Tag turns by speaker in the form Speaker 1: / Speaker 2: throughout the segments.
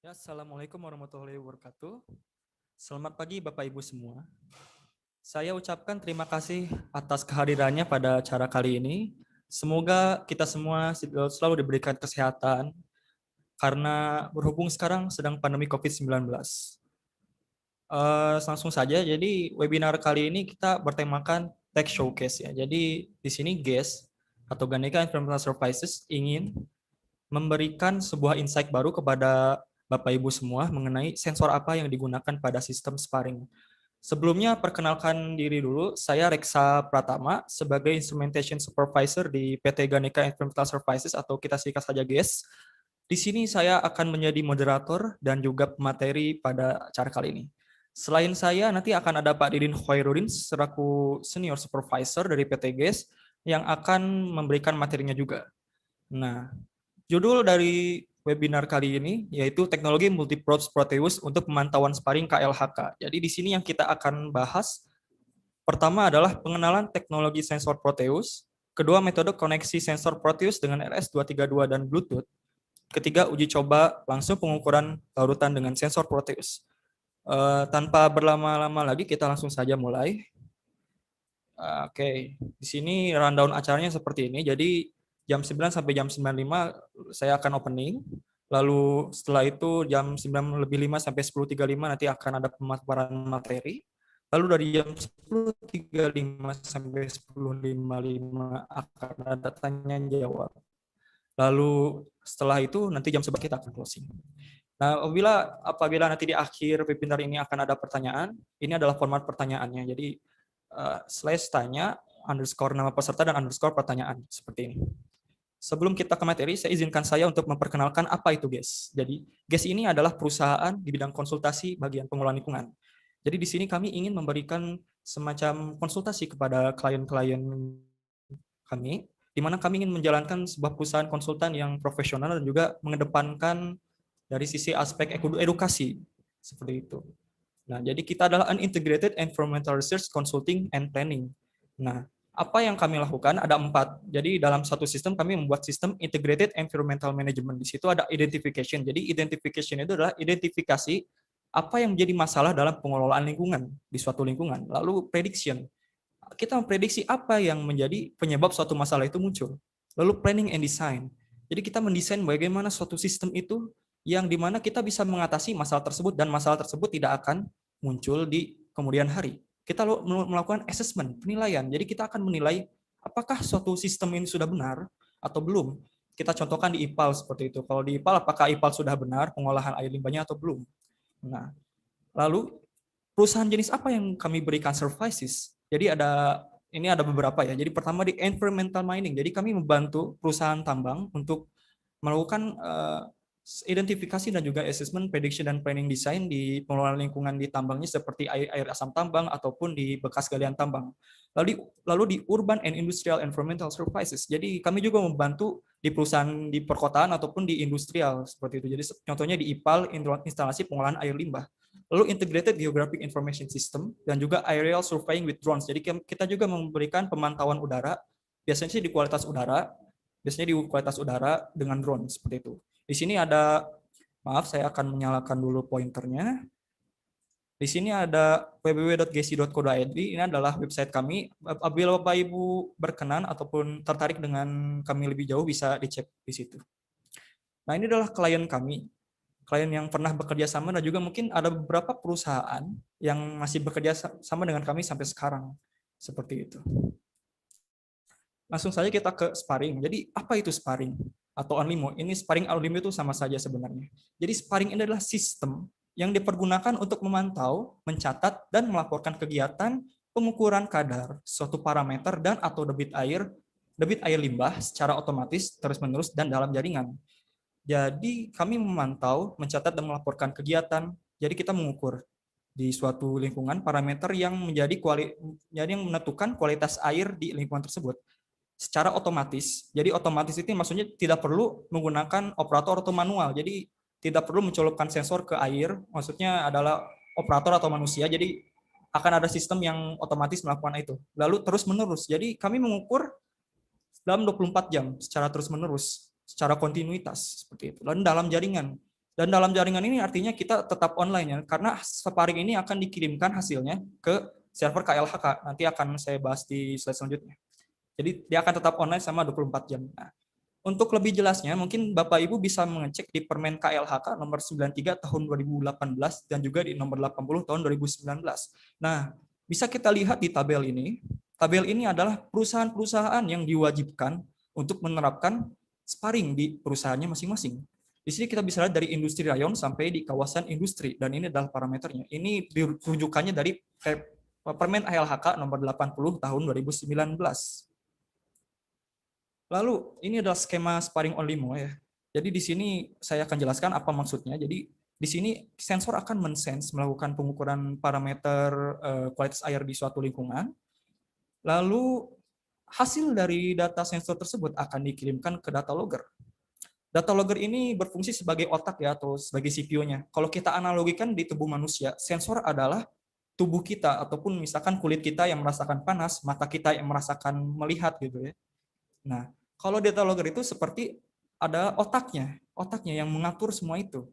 Speaker 1: Ya, Assalamualaikum warahmatullahi wabarakatuh. Selamat pagi Bapak Ibu semua. Saya ucapkan terima kasih atas kehadirannya pada acara kali ini. Semoga kita semua selalu diberikan kesehatan karena berhubung sekarang sedang pandemi COVID-19. Langsung saja, jadi webinar kali ini kita bertemakan Tech Showcase ya. Jadi di sini guest atau Ganesha Environmental Services ingin memberikan sebuah insight baru kepada Bapak Ibu semua mengenai sensor apa yang digunakan pada sistem sparring. Sebelumnya perkenalkan diri dulu, saya Reksa Pratama sebagai Instrumentation Supervisor di PT Ganesha Environmental Services atau kita singkat saja GES. Di sini saya akan menjadi moderator dan juga pemateri pada acara kali ini. Selain saya, nanti akan ada Pak Didin Khairuddin selaku Senior Supervisor dari PT GES yang akan memberikan materinya juga. Nah, judul dari webinar kali ini yaitu teknologi multiprobe Proteus untuk pemantauan sparring KLHK. Jadi di sini yang kita akan bahas pertama adalah pengenalan teknologi sensor Proteus, kedua metode koneksi sensor Proteus dengan RS232 dan Bluetooth, ketiga uji coba langsung pengukuran larutan dengan sensor Proteus. Tanpa berlama-lama lagi kita langsung saja mulai. Oke, di sini rundown acaranya seperti ini. Jadi jam 9 sampai jam 9.05 saya akan opening. Lalu setelah itu jam 9 lebih 5 sampai 10.35 nanti akan ada pemaparan materi. Lalu dari jam 10.35 sampai 10.55 akan ada tanya jawab. Lalu setelah itu nanti jam 11 kita akan closing. Nah, apabila nanti di akhir webinar ini akan ada pertanyaan, ini adalah format pertanyaannya. Jadi slash tanya, underscore nama peserta, dan underscore pertanyaan. Seperti ini. Sebelum kita ke materi, saya izinkan saya untuk memperkenalkan apa itu GES. Jadi, GES ini adalah perusahaan di bidang konsultasi bagian pengelolaan lingkungan. Jadi, di sini kami ingin memberikan semacam konsultasi kepada klien-klien kami, di mana kami ingin menjalankan sebuah perusahaan konsultan yang profesional dan juga mengedepankan dari sisi aspek edukasi. Seperti itu. Nah, jadi kita adalah an integrated environmental research consulting and planning. Nah, apa yang kami lakukan ada 4. Jadi dalam satu sistem kami membuat sistem integrated environmental management. Di situ ada identification. Jadi identification itu adalah identifikasi apa yang menjadi masalah dalam pengelolaan lingkungan di suatu lingkungan. Lalu prediction. Kita memprediksi apa yang menjadi penyebab suatu masalah itu muncul. Lalu planning and design. Jadi kita mendesain bagaimana suatu sistem itu yang dimana kita bisa mengatasi masalah tersebut dan masalah tersebut tidak akan muncul di kemudian hari. Kita melakukan assessment, penilaian. Jadi kita akan menilai apakah suatu sistem ini sudah benar atau belum. Kita contohkan di IPAL seperti itu. Kalau di IPAL, apakah IPAL sudah benar pengolahan air limbahnya atau belum. Nah, lalu perusahaan jenis apa yang kami berikan services? Jadi ini ada beberapa ya. Jadi pertama di environmental mining. Jadi kami membantu perusahaan tambang untuk melakukan identifikasi dan juga assessment, prediction, dan planning design di pengelolaan lingkungan di tambangnya seperti air asam tambang ataupun di bekas galian tambang. Lalu di urban and industrial environmental services. Jadi kami juga membantu di perusahaan di perkotaan ataupun di industrial seperti itu. Jadi contohnya di IPAL, instalasi pengolahan air limbah. Lalu integrated geographic information system dan juga aerial surveying with drones. Jadi kita juga memberikan pemantauan udara, biasanya sih di kualitas udara, dengan drone seperti itu. Di sini ada, maaf saya akan menyalakan dulu pointernya. Di sini ada www.gesi.co.id, ini adalah website kami. Apabila Bapak Ibu berkenan ataupun tertarik dengan kami lebih jauh bisa dicek di situ. Nah, ini adalah klien kami. Klien yang pernah bekerja sama dan juga mungkin ada beberapa perusahaan yang masih bekerja sama dengan kami sampai sekarang. Seperti itu. Langsung saja kita ke sparring. Jadi apa itu sparring? Atau Unlimo. Ini sparring Unlimo itu sama saja sebenarnya. Jadi sparring ini adalah sistem yang dipergunakan untuk memantau, mencatat, dan melaporkan kegiatan pengukuran kadar suatu parameter dan atau debit air limbah secara otomatis, terus-menerus, dan dalam jaringan. Jadi kami memantau, mencatat, dan melaporkan kegiatan. Jadi kita mengukur di suatu lingkungan parameter yang yang menentukan kualitas air di lingkungan tersebut secara otomatis. Jadi otomatis itu maksudnya tidak perlu menggunakan operator atau manual. Jadi tidak perlu mencolokkan sensor ke air, maksudnya adalah operator atau manusia. Jadi akan ada sistem yang otomatis melakukan itu. Lalu terus menerus. Jadi kami mengukur dalam 24 jam secara terus menerus, secara kontinuitas seperti itu. Dan dalam jaringan. Dan dalam jaringan ini artinya kita tetap online ya, karena sparring ini akan dikirimkan hasilnya ke server KLHK. Nanti akan saya bahas di slide selanjutnya. Jadi dia akan tetap online sama 24 jam. Nah, untuk lebih jelasnya, mungkin Bapak Ibu bisa mengecek di Permen KLHK nomor 93 tahun 2018 dan juga di nomor 80 tahun 2019. Nah, bisa kita lihat di tabel ini. Tabel ini adalah perusahaan-perusahaan yang diwajibkan untuk menerapkan sparring di perusahaannya masing-masing. Di sini kita bisa lihat dari industri rayon sampai di kawasan industri, dan ini adalah parameternya. Ini rujukannya dari Permen KLHK nomor 80 tahun 2019. Lalu ini adalah skema sparring on limo ya. Jadi di sini saya akan jelaskan apa maksudnya. Jadi di sini sensor akan men-sense melakukan pengukuran parameter kualitas air di suatu lingkungan. Lalu hasil dari data sensor tersebut akan dikirimkan ke data logger. Data logger ini berfungsi sebagai otak ya, atau sebagai CPU-nya. Kalau kita analogikan di tubuh manusia, sensor adalah tubuh kita, ataupun misalkan kulit kita yang merasakan panas, mata kita yang merasakan melihat gitu ya. Nah, kalau data logger itu seperti ada otaknya yang mengatur semua itu.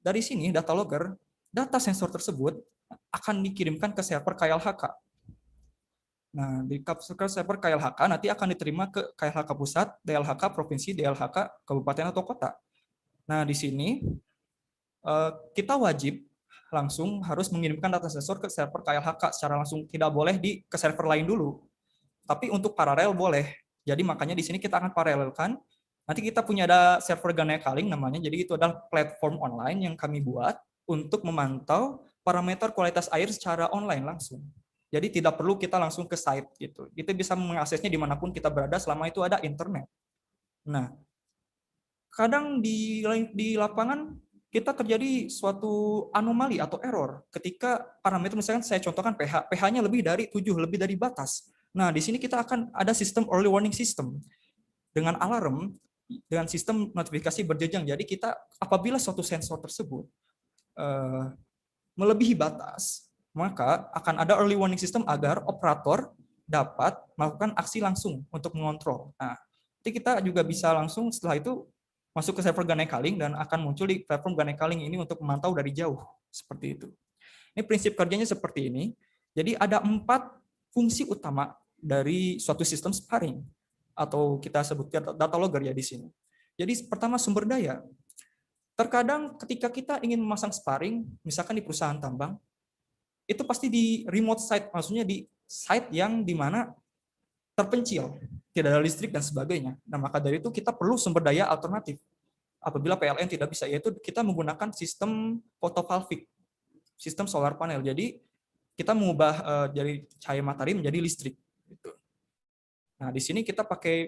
Speaker 1: Dari sini data logger, data sensor tersebut akan dikirimkan ke server KLHK. Nah, di server KLHK nanti akan diterima ke KLHK pusat, DLHK provinsi, DLHK kabupaten atau kota. Nah, di sini kita wajib langsung harus mengirimkan data sensor ke server KLHK secara langsung, tidak boleh ke server lain dulu. Tapi untuk paralel boleh. Jadi makanya di sini kita akan paralelkan. Nanti kita punya ada server Ganekaling namanya. Jadi itu adalah platform online yang kami buat untuk memantau parameter kualitas air secara online langsung. Jadi tidak perlu kita langsung ke site gitu. Kita bisa mengaksesnya dimanapun kita berada selama itu ada internet. Nah, kadang di lapangan kita terjadi suatu anomali atau error ketika parameter, misalkan saya contohkan pH-nya lebih dari 7, lebih dari batas. Nah, di sini kita akan ada sistem early warning system dengan alarm, dengan sistem notifikasi berjenjang. Jadi kita apabila suatu sensor tersebut melebihi batas, maka akan ada early warning system agar operator dapat melakukan aksi langsung untuk mengontrol. Nah, nanti kita juga bisa langsung setelah itu masuk ke server Ganekaling dan akan muncul di platform Ganekaling ini untuk memantau dari jauh. Seperti itu. Ini prinsip kerjanya seperti ini. Jadi ada 4 fungsi utama dari suatu sistem sparring, atau kita sebutkan data logger ya di sini. Jadi pertama, sumber daya. Terkadang ketika kita ingin memasang sparring, misalkan di perusahaan tambang, itu pasti di remote site, maksudnya di site yang dimana terpencil, tidak ada listrik dan sebagainya. Nah, maka dari itu kita perlu sumber daya alternatif. Apabila PLN tidak bisa, yaitu kita menggunakan sistem photovoltaik, sistem solar panel. Jadi kita mengubah dari cahaya matahari menjadi listrik. Nah, di sini kita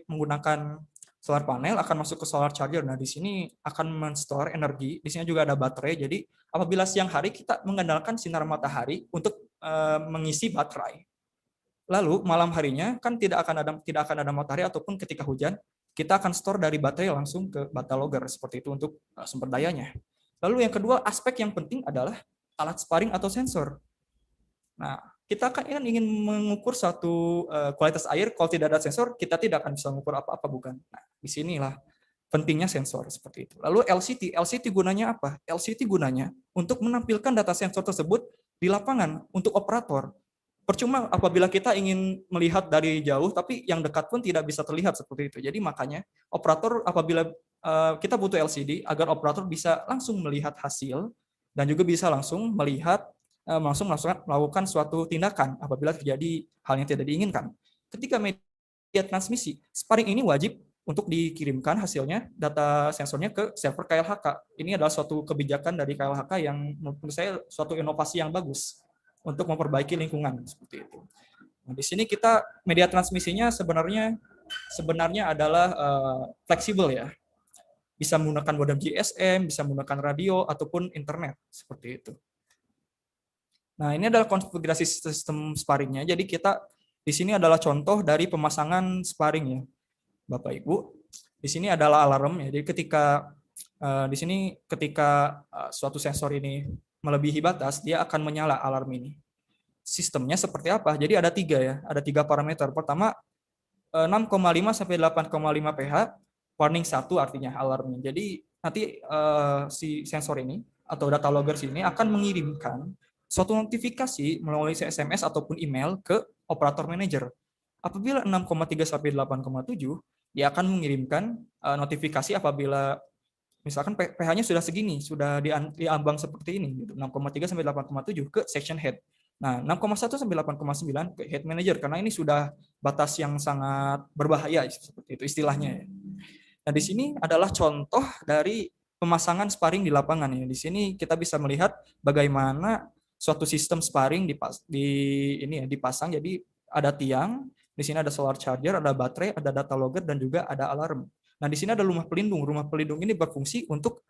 Speaker 1: menggunakan solar panel, akan masuk ke solar charger. Nah, di sini akan men-store energi. Di sini juga ada baterai. Jadi apabila siang hari kita mengandalkan sinar matahari untuk mengisi baterai. Lalu malam harinya kan tidak akan ada matahari, ataupun ketika hujan kita akan store dari baterai langsung ke data logger, seperti itu untuk sumber dayanya. Lalu yang kedua, aspek yang penting adalah alat sparring atau sensor. Nah, kita kan ingin mengukur suatu kualitas air, kalau tidak ada sensor kita tidak akan bisa mengukur apa-apa, bukan? Nah, disinilah pentingnya sensor seperti itu. Lalu LCT gunanya apa? LCT gunanya untuk menampilkan data sensor tersebut di lapangan untuk operator. Percuma apabila kita ingin melihat dari jauh, tapi yang dekat pun tidak bisa terlihat seperti itu. Jadi makanya operator apabila kita butuh LCD agar operator bisa langsung melihat hasil dan juga bisa langsung melakukan suatu tindakan apabila terjadi hal yang tidak diinginkan. Ketika media transmisi, sparring ini wajib untuk dikirimkan hasilnya, data sensornya ke server KLHK. Ini adalah suatu kebijakan dari KLHK yang menurut saya suatu inovasi yang bagus untuk memperbaiki lingkungan seperti itu. Nah, di sini kita media transmisinya sebenarnya adalah fleksibel ya. Bisa menggunakan modem GSM, bisa menggunakan radio ataupun internet seperti itu. Nah, ini adalah konfigurasi sistem sparringnya. Jadi kita di sini adalah contoh dari pemasangan sparring ya, Bapak Ibu. Di sini adalah alarm ya. Jadi ketika suatu sensor ini melebihi batas, dia akan menyala alarm ini. Sistemnya seperti apa? Jadi ada 3 ya, ada 3 parameter. Pertama 6,5 sampai 8,5 pH, warning 1 artinya alarmnya. Jadi nanti si sensor ini atau data logger ini akan mengirimkan suatu notifikasi melalui SMS ataupun email ke operator manager. Apabila 6,3 sampai 8,7, dia akan mengirimkan notifikasi apabila misalkan pH-nya sudah segini, sudah diambang seperti ini, gitu, 6,3 sampai 8,7 ke section head. Nah, 6,1 sampai 8,9 ke head manager, karena ini sudah batas yang sangat berbahaya, seperti itu istilahnya. Nah, di sini adalah contoh dari pemasangan sparring di lapangan. Ya. Di sini kita bisa melihat bagaimana suatu sistem sparring dipasang. Jadi ada tiang, di sini ada solar charger, ada baterai, ada data logger, dan juga ada alarm. Nah, di sini ada rumah pelindung. Rumah pelindung ini berfungsi untuk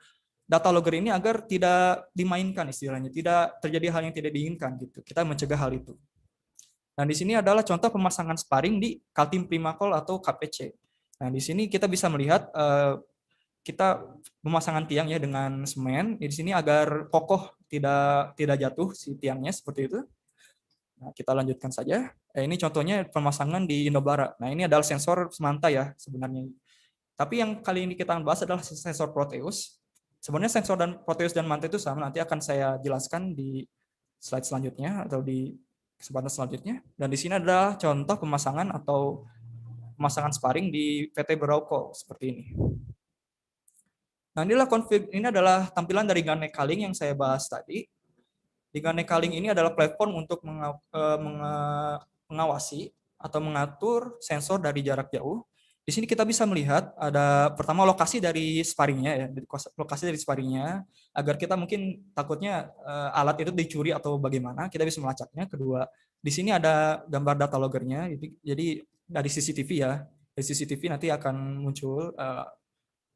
Speaker 1: data logger ini agar tidak dimainkan istilahnya, tidak terjadi hal yang tidak diinginkan gitu. Kita mencegah hal itu. Nah, di sini adalah contoh pemasangan sparring di Kaltim Primacol atau KPC. Nah, di sini kita bisa melihat kita pemasangan tiang ya dengan semen di sini agar kokoh, tidak jatuh si tiangnya seperti itu. Nah, kita lanjutkan saja. Ini contohnya pemasangan di Indobara. Nah, ini adalah sensor semanta ya sebenarnya. Tapi yang kali ini kita bahas adalah sensor Proteus. Sebenarnya sensor dan Proteus dan Manta itu sama, nanti akan saya jelaskan di slide selanjutnya atau di kesempatan selanjutnya. Dan di sini adalah contoh pemasangan atau pemasangan sparring di PT Berauco seperti ini. Nah, ini adalah tampilan dari Gane Kaling yang saya bahas tadi. Di Gane Kaling ini adalah platform untuk mengawasi atau mengatur sensor dari jarak jauh. Di sini kita bisa melihat ada pertama lokasi dari sparringnya ya, lokasi dari sparringnya agar kita mungkin takutnya alat itu dicuri atau bagaimana, kita bisa melacaknya. Kedua, di sini ada gambar data loggernya, jadi dari CCTV ya, dari CCTV nanti akan muncul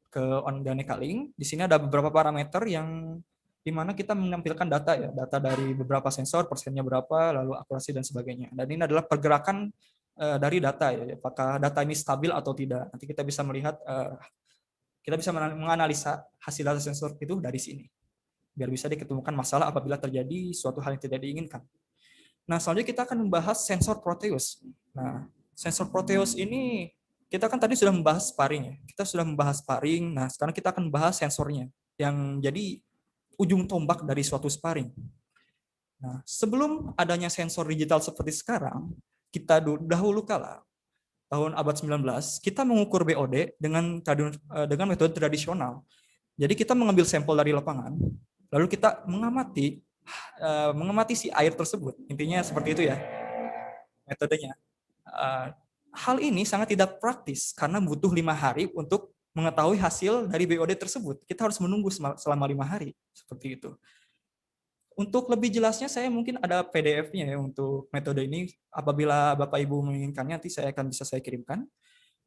Speaker 1: ke Gane Kaling. Di sini ada beberapa parameter yang di mana kita menampilkan data ya, data dari beberapa sensor, persennya berapa, lalu akurasi dan sebagainya. Dan ini adalah pergerakan dari data ya, apakah data ini stabil atau tidak. Nanti kita bisa melihat, kita bisa menganalisa hasil data sensor itu dari sini, biar bisa diketemukan masalah apabila terjadi suatu hal yang tidak diinginkan. Nah, selanjutnya kita akan membahas sensor Proteus. Nah, sensor Proteus ini kita kan tadi sudah membahas sparring ya. Kita sudah membahas sparring. Nah, sekarang kita akan membahas sensornya yang jadi ujung tombak dari suatu sparring. Nah, sebelum adanya sensor digital seperti sekarang, kita dahulu kala tahun abad 19, kita mengukur BOD dengan metode tradisional. Jadi kita mengambil sampel dari lapangan, lalu kita mengamati si air tersebut. Intinya seperti itu ya metodenya. Hal ini sangat tidak praktis karena butuh 5 hari untuk mengetahui hasil dari BOD tersebut. Kita harus menunggu selama 5 hari seperti itu. Untuk lebih jelasnya saya mungkin ada PDF-nya ya untuk metode ini. Apabila Bapak Ibu menginginkannya nanti bisa saya kirimkan.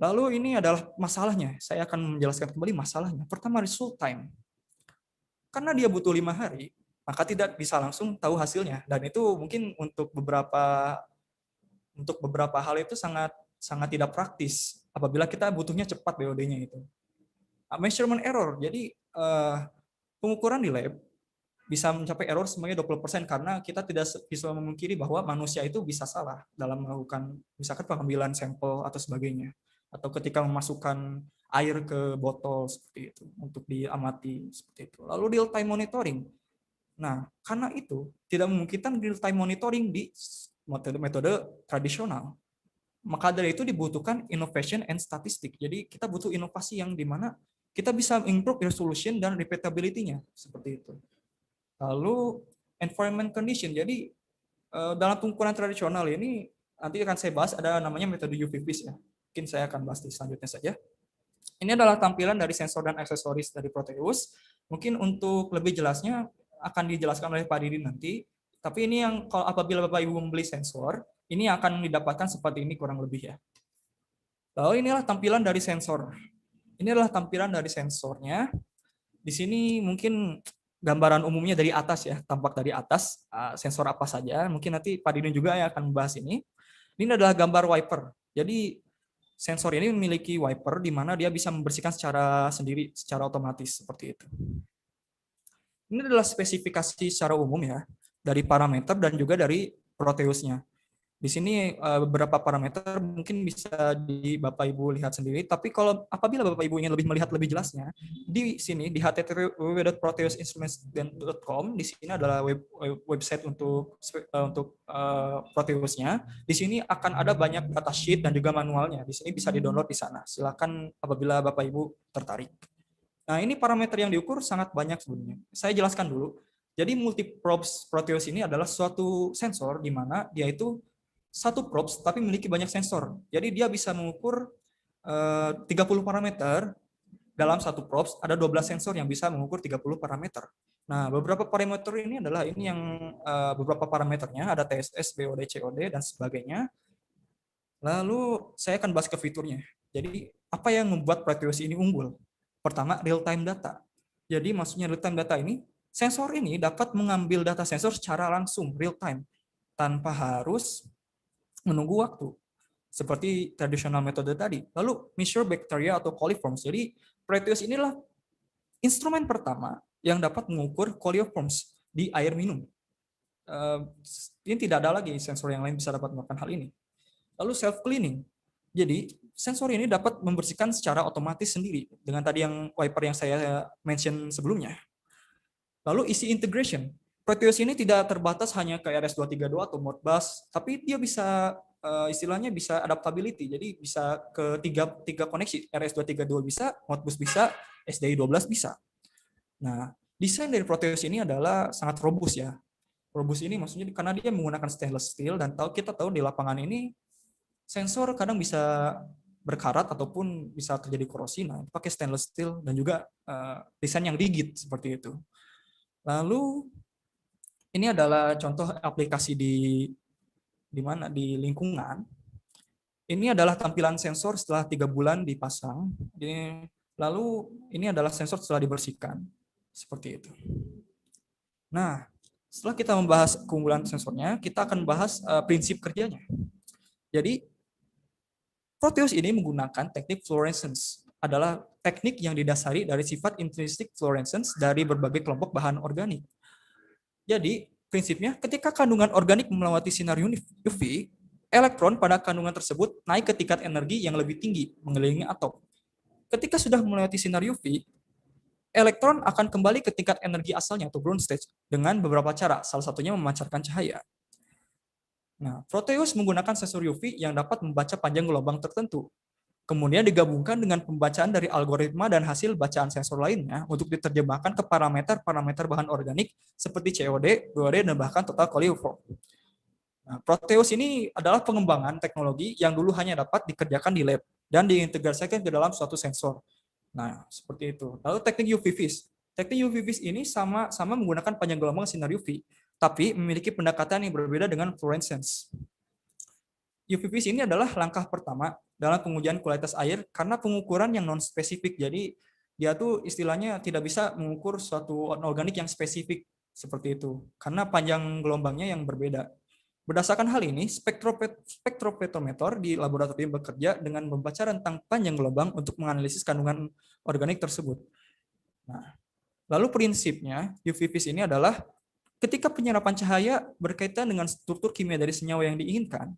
Speaker 1: Lalu ini adalah masalahnya. Saya akan menjelaskan kembali masalahnya. Pertama, result time. Karena dia butuh 5 hari, maka tidak bisa langsung tahu hasilnya. Dan itu mungkin untuk beberapa hal itu sangat tidak praktis apabila kita butuhnya cepat BOD-nya itu. Measurement error. Jadi pengukuran di lab bisa mencapai error semuanya 20% karena kita tidak bisa memungkiri bahwa manusia itu bisa salah dalam melakukan misalkan pengambilan sampel atau sebagainya, atau ketika memasukkan air ke botol seperti itu untuk diamati seperti itu. Lalu real time monitoring. Nah, karena itu tidak memungkinkan real time monitoring di metode tradisional. Maka dari itu dibutuhkan innovation and statistic. Jadi kita butuh inovasi yang dimana kita bisa improve resolution dan repeatability-nya seperti itu. Lalu environment condition. Jadi dalam pengukuran tradisional ini nanti akan saya bahas ada namanya metode UV-VIS ya. Mungkin saya akan bahas di selanjutnya saja. Ini adalah tampilan dari sensor dan aksesoris dari Proteus. Mungkin untuk lebih jelasnya akan dijelaskan oleh Pak Didi nanti. Tapi ini yang kalau apabila Bapak Ibu membeli sensor, ini akan didapatkan seperti ini kurang lebih ya. Lalu inilah tampilan dari sensor. Ini adalah tampilan dari sensornya. Di sini mungkin gambaran umumnya dari atas ya, tampak dari atas sensor apa saja. Mungkin nanti Pak Didin juga yang akan membahas ini. Ini adalah gambar wiper. Jadi sensor ini memiliki wiper di mana dia bisa membersihkan secara sendiri, secara otomatis seperti itu. Ini adalah spesifikasi secara umum ya, dari parameter dan juga dari Proteusnya. Di sini beberapa parameter mungkin bisa Bapak Ibu lihat sendiri, tapi kalau apabila Bapak Ibu ingin melihat lebih jelasnya, di sini di http://proteosinstruments.com, di sini adalah website untuk Proteusnya. Di sini akan ada banyak datasheet dan juga manualnya. Di sini bisa di-download di sana. Silakan apabila Bapak Ibu tertarik. Nah, ini parameter yang diukur sangat banyak sebenarnya. Saya jelaskan dulu. Jadi multi-probes Proteus ini adalah suatu sensor di mana dia itu satu probes tapi memiliki banyak sensor. Jadi dia bisa mengukur 30 parameter dalam satu probes, ada 12 sensor yang bisa mengukur 30 parameter. Nah, beberapa parameter ini adalah ini yang beberapa parameternya, ada TSS, BOD, COD, dan sebagainya. Lalu saya akan bahas ke fiturnya. Jadi, apa yang membuat Proteus ini unggul? Pertama, real-time data. Jadi, maksudnya real-time data ini, sensor ini dapat mengambil data sensor secara langsung, real-time, tanpa harus menunggu waktu seperti tradisional metode tadi. Lalu measure bacteria atau coliforms. Jadi Proteus inilah instrumen pertama yang dapat mengukur coliforms di air minum. Ini tidak ada lagi sensor yang lain bisa dapat melakukan hal ini. Lalu self cleaning. Jadi sensor ini dapat membersihkan secara otomatis sendiri dengan tadi yang wiper yang saya mention sebelumnya. Lalu easy integration. Proteus ini tidak terbatas hanya ke RS-232 atau Modbus, tapi dia bisa istilahnya bisa adaptability. Jadi bisa ke tiga koneksi. RS-232 bisa, Modbus bisa, SDI-12 bisa. Nah, desain dari Proteus ini adalah sangat robust ya. Robust ini maksudnya karena dia menggunakan stainless steel dan kita tahu di lapangan ini sensor kadang bisa berkarat ataupun bisa terjadi korosi. Nah, pakai stainless steel dan juga desain yang rigid seperti itu. Lalu ini adalah contoh aplikasi di mana di lingkungan. Ini adalah tampilan sensor setelah 3 bulan dipasang. Lalu ini adalah sensor setelah dibersihkan. Seperti itu. Nah, setelah kita membahas keunggulan sensornya, kita akan bahas prinsip kerjanya. Jadi, Proteus ini menggunakan teknik fluorescence. Adalah teknik yang didasari dari sifat intrinsic fluorescence dari berbagai kelompok bahan organik. Jadi, prinsipnya ketika kandungan organik melewati sinar UV, elektron pada kandungan tersebut naik ke tingkat energi yang lebih tinggi mengelilingi atom. Ketika sudah melewati sinar UV, elektron akan kembali ke tingkat energi asalnya atau ground state dengan beberapa cara, salah satunya memancarkan cahaya. Nah, Proteus menggunakan sensor UV yang dapat membaca panjang gelombang tertentu. Kemudian digabungkan dengan pembacaan dari algoritma dan hasil bacaan sensor lainnya untuk diterjemahkan ke parameter-parameter bahan organik seperti COD, BOD, dan bahkan total coliform. Nah, Proteus ini adalah pengembangan teknologi yang dulu hanya dapat dikerjakan di lab dan diintegrasikan ke dalam suatu sensor. Nah, seperti itu. Lalu teknik UV vis. Teknik UV vis ini sama menggunakan panjang gelombang sinar UV, tapi memiliki pendekatan yang berbeda dengan fluorescence. UV vis ini adalah langkah pertama dalam pengujian kualitas air karena pengukuran yang non-spesifik. Jadi dia tuh istilahnya tidak bisa mengukur suatu organik yang spesifik seperti itu karena panjang gelombangnya yang berbeda. Berdasarkan hal ini, spektropetrometer di laboratorium bekerja dengan membaca rentang panjang gelombang untuk menganalisis kandungan organik tersebut. Nah, lalu prinsipnya UV vis ini adalah ketika penyerapan cahaya berkaitan dengan struktur kimia dari senyawa yang diinginkan,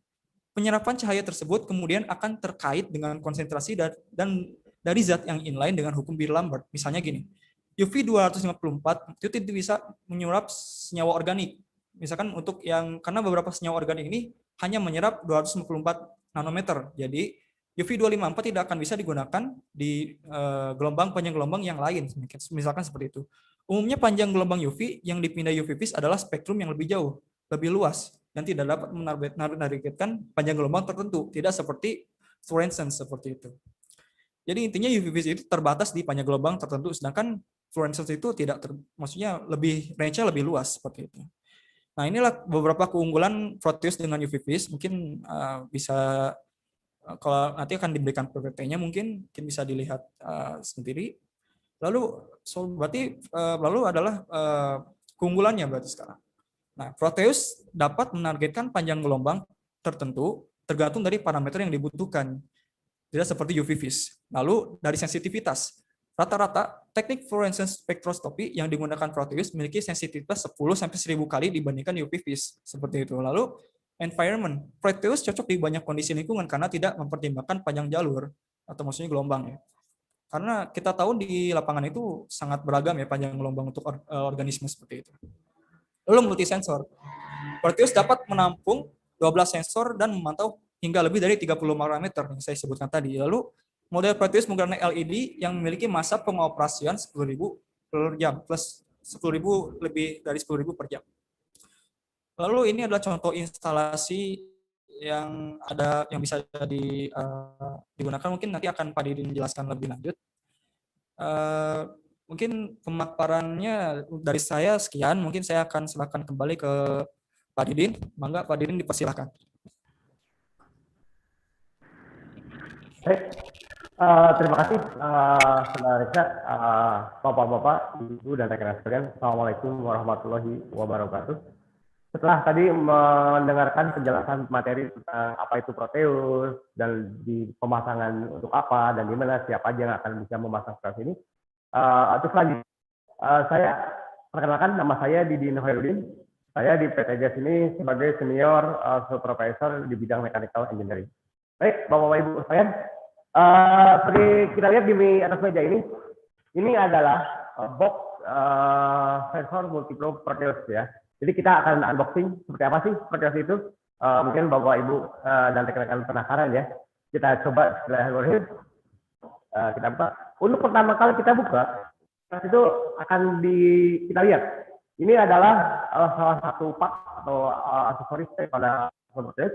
Speaker 1: penyerapan cahaya tersebut kemudian akan terkait dengan konsentrasi dan dari zat yang inline dengan hukum Beer-Lambert. Misalnya gini, UV 254 itu bisa menyerap senyawa organik. Misalkan untuk yang karena beberapa senyawa organik ini hanya menyerap 254 nanometer. Jadi UV 254 tidak akan bisa digunakan di panjang gelombang yang lain. Misalkan seperti itu. Umumnya panjang gelombang UV yang dipindah UV vis adalah spektrum yang lebih jauh, lebih luas, dan tidak dapat menargetkan panjang gelombang tertentu, tidak seperti fluorescence seperti itu. Jadi intinya UV vis itu terbatas di panjang gelombang tertentu, sedangkan fluorescence itu tidak, maksudnya lebih range-nya lebih luas seperti itu. Nah, inilah beberapa keunggulan Proteus dengan UV vis. Mungkin bisa kalau nanti akan diberikan PPT-nya mungkin bisa dilihat sendiri. Lalu lalu adalah keunggulannya berarti sekarang. Nah, Proteus dapat menargetkan panjang gelombang tertentu tergantung dari parameter yang dibutuhkan. Tidak seperti UV vis. Lalu dari sensitivitas. Rata-rata teknik fluorescence spektroskopi yang digunakan Proteus memiliki sensitivitas 10 sampai 1000 kali dibandingkan UV vis. Seperti itu. Lalu environment. Proteus cocok di banyak kondisi lingkungan karena tidak mempertimbangkan panjang jalur atau maksudnya gelombang ya. Karena kita tahu di lapangan itu sangat beragam ya panjang gelombang untuk organisme seperti itu. Lalu multisensor. Proteus dapat menampung 12 sensor dan memantau hingga lebih dari 30 parameter yang saya sebutkan tadi. Lalu model Proteus menggunakan LED yang memiliki masa pengoperasian 10.000 per jam plus 10.000 lebih dari 10.000 per jam. Lalu ini adalah contoh instalasi yang ada yang bisa digunakan. Mungkin nanti akan Pak Didin menjelaskan lebih lanjut. Mungkin pemaparannya dari saya sekian. Mungkin saya akan silakan kembali ke Pak Didin. Mangga Pak Didin dipersilahkan.
Speaker 2: Baik, terima kasih Saudara Reza, Bapak-bapak, Ibu dan rekan-rekan sekalian. Assalamualaikum warahmatullahi wabarakatuh. Setelah tadi mendengarkan penjelasan materi tentang apa itu Proteus dan di pemasangan untuk apa dan di mana siapa aja yang akan bisa memasang Proteus ini, terus lanjut. Saya perkenalkan, nama saya Didin Hoirudin. Saya di PT JAS ini sebagai senior supervisor di bidang mechanical engineering. Baik, Bapak Ibu sekalian, seperti kita lihat di atas meja ini adalah box sensor multiprobe Proteus ya. Jadi kita akan unboxing seperti apa sih Proteus itu. Mungkin Bapak Ibu dan rekan-rekan penasaran ya. Kita coba kita buka. Untuk pertama kali kita buka, itu akan kita lihat. Ini adalah salah satu part atau aksesoris pada Proteus,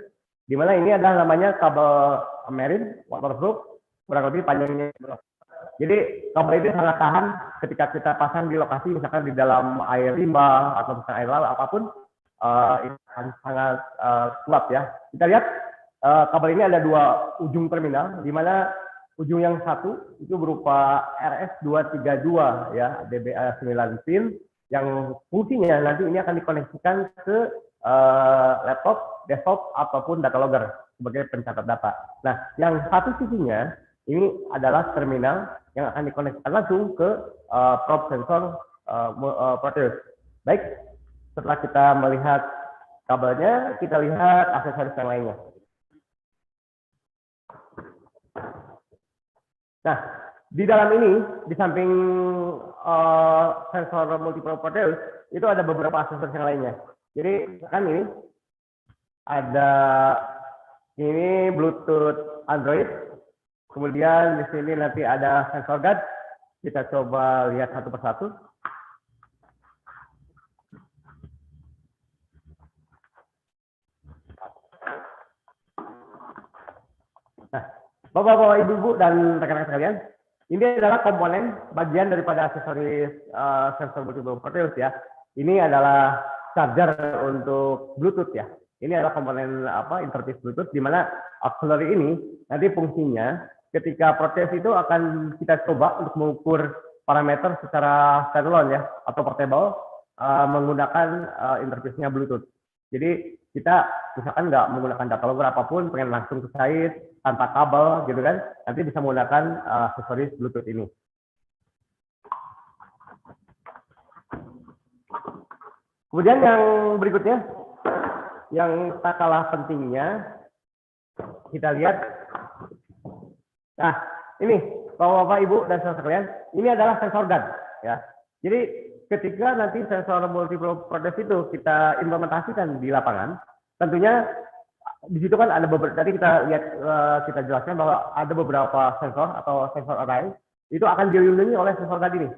Speaker 2: di mana ini adalah namanya kabel marine waterproof, kurang lebih panjangnya. Jadi kabel itu sangat tahan ketika kita pasang di lokasi, misalkan di dalam air limbah atau misalkan air laut apapun, itu sangat kuat ya. Kita lihat kabel ini ada dua ujung terminal, di mana ujung yang satu itu berupa RS232 ya, DBA9 pin, yang fungsinya nanti ini akan dikoneksikan ke laptop, desktop ataupun data logger sebagai pencatat data. Nah, yang satu sisinya ini adalah terminal yang akan dikoneksikan langsung ke probe sensor Proteus. Baik, setelah kita melihat kabelnya, kita lihat aksesoris yang lainnya. Nah, di dalam ini, di samping sensor multiprobe Proteus, itu ada beberapa aksesoris yang lainnya. Jadi, kan ini Bluetooth Android. Kemudian di sini nanti ada sensor guard. Kita coba lihat satu persatu. Nah, Bapak-bapak, Ibu-ibu dan rekan-rekan sekalian, ini adalah komponen bagian daripada aksesoris sensor Bluetooth Proteus ya. Ini adalah charger untuk Bluetooth ya. Ini adalah komponen interface Bluetooth, di mana auxiliary ini nanti fungsinya ketika Proteus itu akan kita coba untuk mengukur parameter secara standalone ya, atau portable menggunakan interface-nya Bluetooth. Jadi kita misalkan nggak menggunakan data logger apapun, pengen langsung ke site tanpa kabel gitu kan, nanti bisa menggunakan aksesoris Bluetooth ini. Kemudian yang berikutnya, yang tak kalah pentingnya, kita lihat. Nah, ini Bapak-bapak, Ibu dan saudara sekalian, ini adalah sensor guard ya. Jadi ketika nanti sensor multiprobe Proteus itu kita implementasikan di lapangan, tentunya di situ kan ada beberapa, tadi kita lihat, kita jelaskan bahwa ada beberapa sensor atau sensor array itu akan dilindungi oleh sensor guard ini.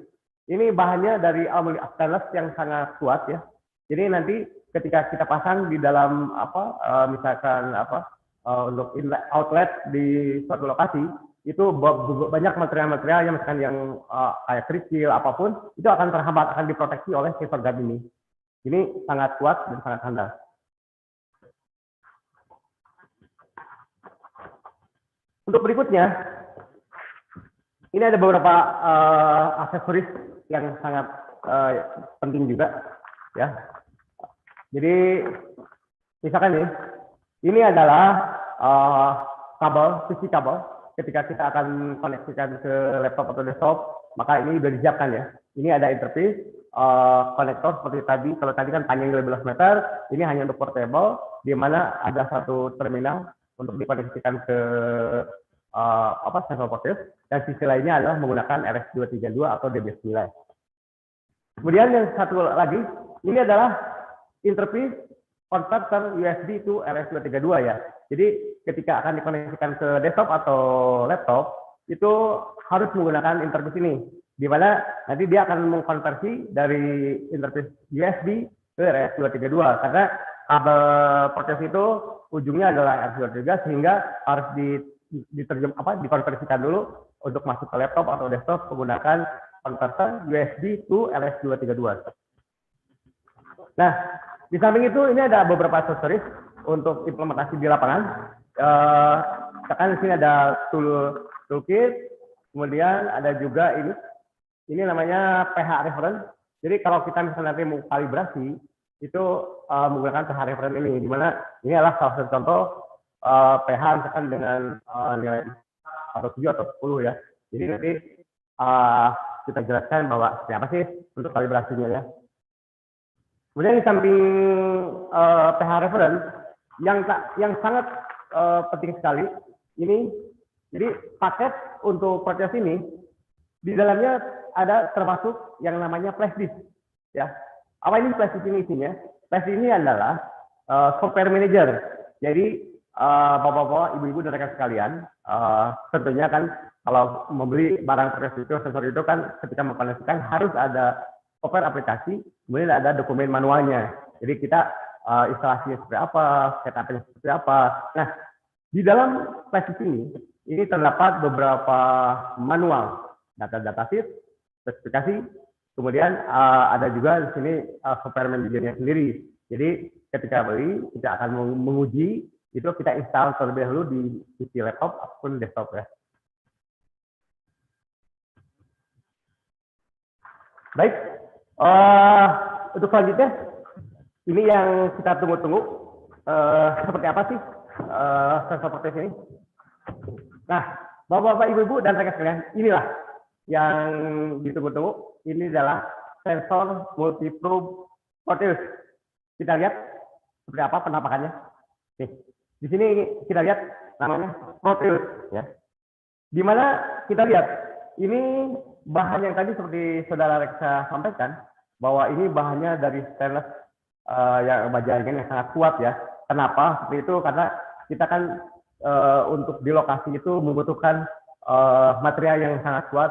Speaker 2: Ini bahannya dari aluminium stainless yang sangat kuat ya. Jadi nanti ketika kita pasang di dalam misalkan untuk outlet di suatu lokasi, itu banyak material-material yang misalkan yang kayak kerikil apapun, itu akan terhambat, akan diproteksi oleh sensor guard ini. Ini sangat kuat dan sangat handal. Untuk berikutnya, ini ada beberapa aksesoris yang sangat penting juga ya. Jadi misalkan ini adalah kabel, sisi kabel. Ketika kita akan koneksikan ke laptop atau desktop, maka ini sudah disiapkan ya. Ini ada interface, konektor seperti tadi. Kalau tadi kan panjangnya 15 meter, ini hanya untuk portable, di mana ada satu terminal untuk dikoneksikan ke sensor portable, dan sisi lainnya adalah menggunakan RS232 atau DBS9. Kemudian yang satu lagi, ini adalah interface converter USB to RS232 ya. Jadi ketika akan dikoneksikan ke desktop atau laptop, itu harus menggunakan interface ini, di mana nanti dia akan mengkonversi dari interface USB ke RS232, karena kabel proses itu ujungnya adalah RS232, sehingga harus dikonversikan dulu untuk masuk ke laptop atau desktop menggunakan konverter USB to RS232. Nah, di samping itu ini ada beberapa aksesoris untuk implementasi di lapangan. Misalkan di sini ada toolkit, kemudian ada juga ini namanya pH reference. Jadi kalau kita misalnya nanti mau kalibrasi, itu menggunakan pH reference ini, di mana ini adalah salah satu contoh pH misalkan dengan nilai atau 7 atau 10 ya. Jadi nanti kita jelaskan bahwa seperti apa sih untuk kalibrasinya ya. Kemudian di samping pH reference yang sangat penting sekali ini, jadi paket untuk proses ini di dalamnya ada termasuk yang namanya flash disk ya. Apa ini flash disk ini isinya? Flash disk ini adalah software manager. Jadi bapak-bapak, ibu-ibu dan rekan sekalian, tentunya kan kalau membeli barang proses itu, sensor itu kan ketika mengkoneksikan harus ada software aplikasi, kemudian ada dokumen manualnya. Jadi kita instalasinya seperti apa, setupnya seperti apa. Nah, di dalam flash disk ini terdapat beberapa manual, data sheet, spesifikasi, kemudian ada juga di sini software manajernya sendiri. Jadi ketika beli, kita akan menguji, itu kita install terlebih dahulu di PC laptop ataupun desktop ya. Baik, untuk selanjutnya, ini yang kita tunggu-tunggu, seperti apa sih sensor protes ini? Nah, bapak-bapak, ibu-ibu, dan rekan sekalian, inilah yang ditunggu-tunggu. Ini adalah sensor multi-probe proteus. Kita lihat seperti apa penampakannya. Nih, di sini kita lihat namanya proteus, ya. Di mana kita lihat ini bahan yang tadi seperti saudara Reksa sampaikan, bahwa ini bahannya dari stainless yang baja yang sangat kuat ya. Kenapa seperti itu? Karena kita kan untuk di lokasi itu membutuhkan material yang sangat kuat,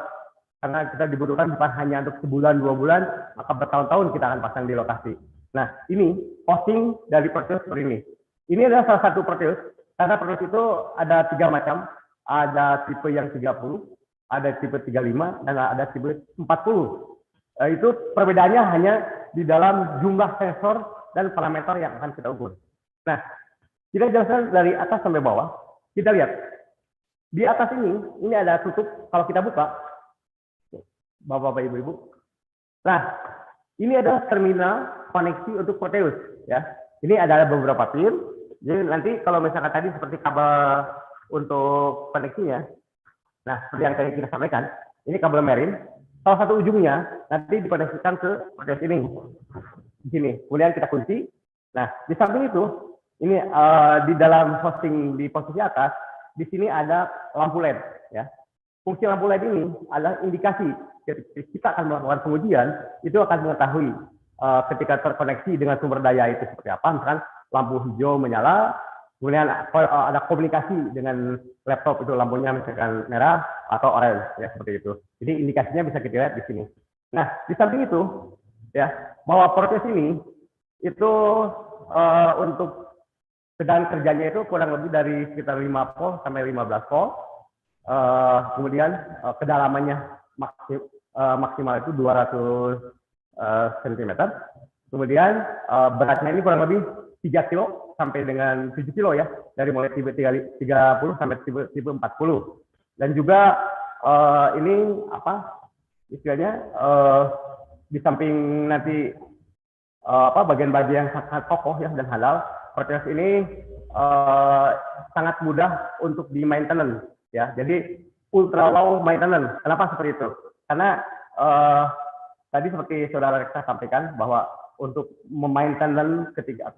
Speaker 2: karena kita dibutuhkan bukan hanya untuk sebulan 2 bulan, maka bertahun-tahun kita akan pasang di lokasi. Nah, ini posting dari proteus seperti ini. Ini adalah salah satu proteus, karena proteus itu ada 3 macam, ada tipe yang 30, ada tipe 35, dan ada tipe 40. Itu perbedaannya hanya di dalam jumlah sensor dan parameter yang akan kita ukur. Nah, kita jelaskan dari atas sampai bawah. Kita lihat di atas ini ada tutup. Kalau kita buka, bapak-bapak, ibu-ibu. Nah, ini adalah terminal koneksi untuk proteus. Ya, ini adalah beberapa pin. Jadi nanti kalau misalkan tadi seperti kabel untuk koneksinya, nah seperti yang tadi kita sampaikan, ini kabel merin. Salah satu ujungnya nanti dikoneksikan ke proteus ini. Di sini. Kemudian kita kunci. Nah, di samping itu, ini di dalam hosting di posisi atas, di sini ada lampu LED. Ya. Fungsi lampu LED ini adalah indikasi ketika kita akan melakukan pengujian, itu akan mengetahui ketika terkoneksi dengan sumber daya itu seperti apa. Misalkan lampu hijau menyala, kemudian ada komunikasi dengan laptop itu lampunya misalkan merah atau oranye, ya seperti itu. Jadi indikasinya bisa kita lihat di sini. Nah, di samping itu, ya bahwa proses ini itu untuk sedang kerjanya itu kurang lebih dari sekitar 5 volt sampai 15 volt. Kemudian kedalamannya maksimal itu 200 cm. Kemudian beratnya ini kurang lebih 3 kilo sampai dengan 7 kilo ya, dari mulai tipe 30 sampai tipe 40. Dan juga ini apa istilahnya, di samping nanti bagian-bagian yang sangat kokoh ya dan halal, proteus ini sangat mudah untuk di maintenance ya. Jadi ultra low maintenance. Kenapa seperti itu? Karena tadi seperti saudara Reksa sampaikan bahwa untuk memainkan dan ketika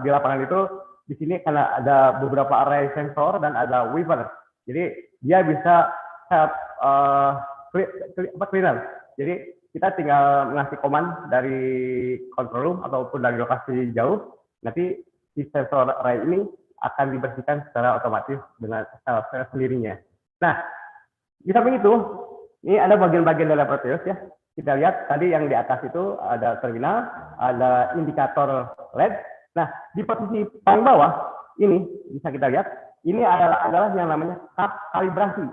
Speaker 2: di lapangan itu di sini karena ada beberapa array sensor dan ada weaver. Jadi dia bisa help cleaner. Jadi kita tinggal ngasih command dari control room ataupun dari lokasi jauh, nanti si sensor array ini akan dibersihkan secara otomatis dengan sendirinya. Nah, di samping itu, ini ada bagian-bagian dari Proteus ya. Kita lihat tadi yang di atas itu ada terminal, ada indikator LED. Nah, di posisi paling bawah ini bisa kita lihat, ini adalah yang namanya tab kalibrasi,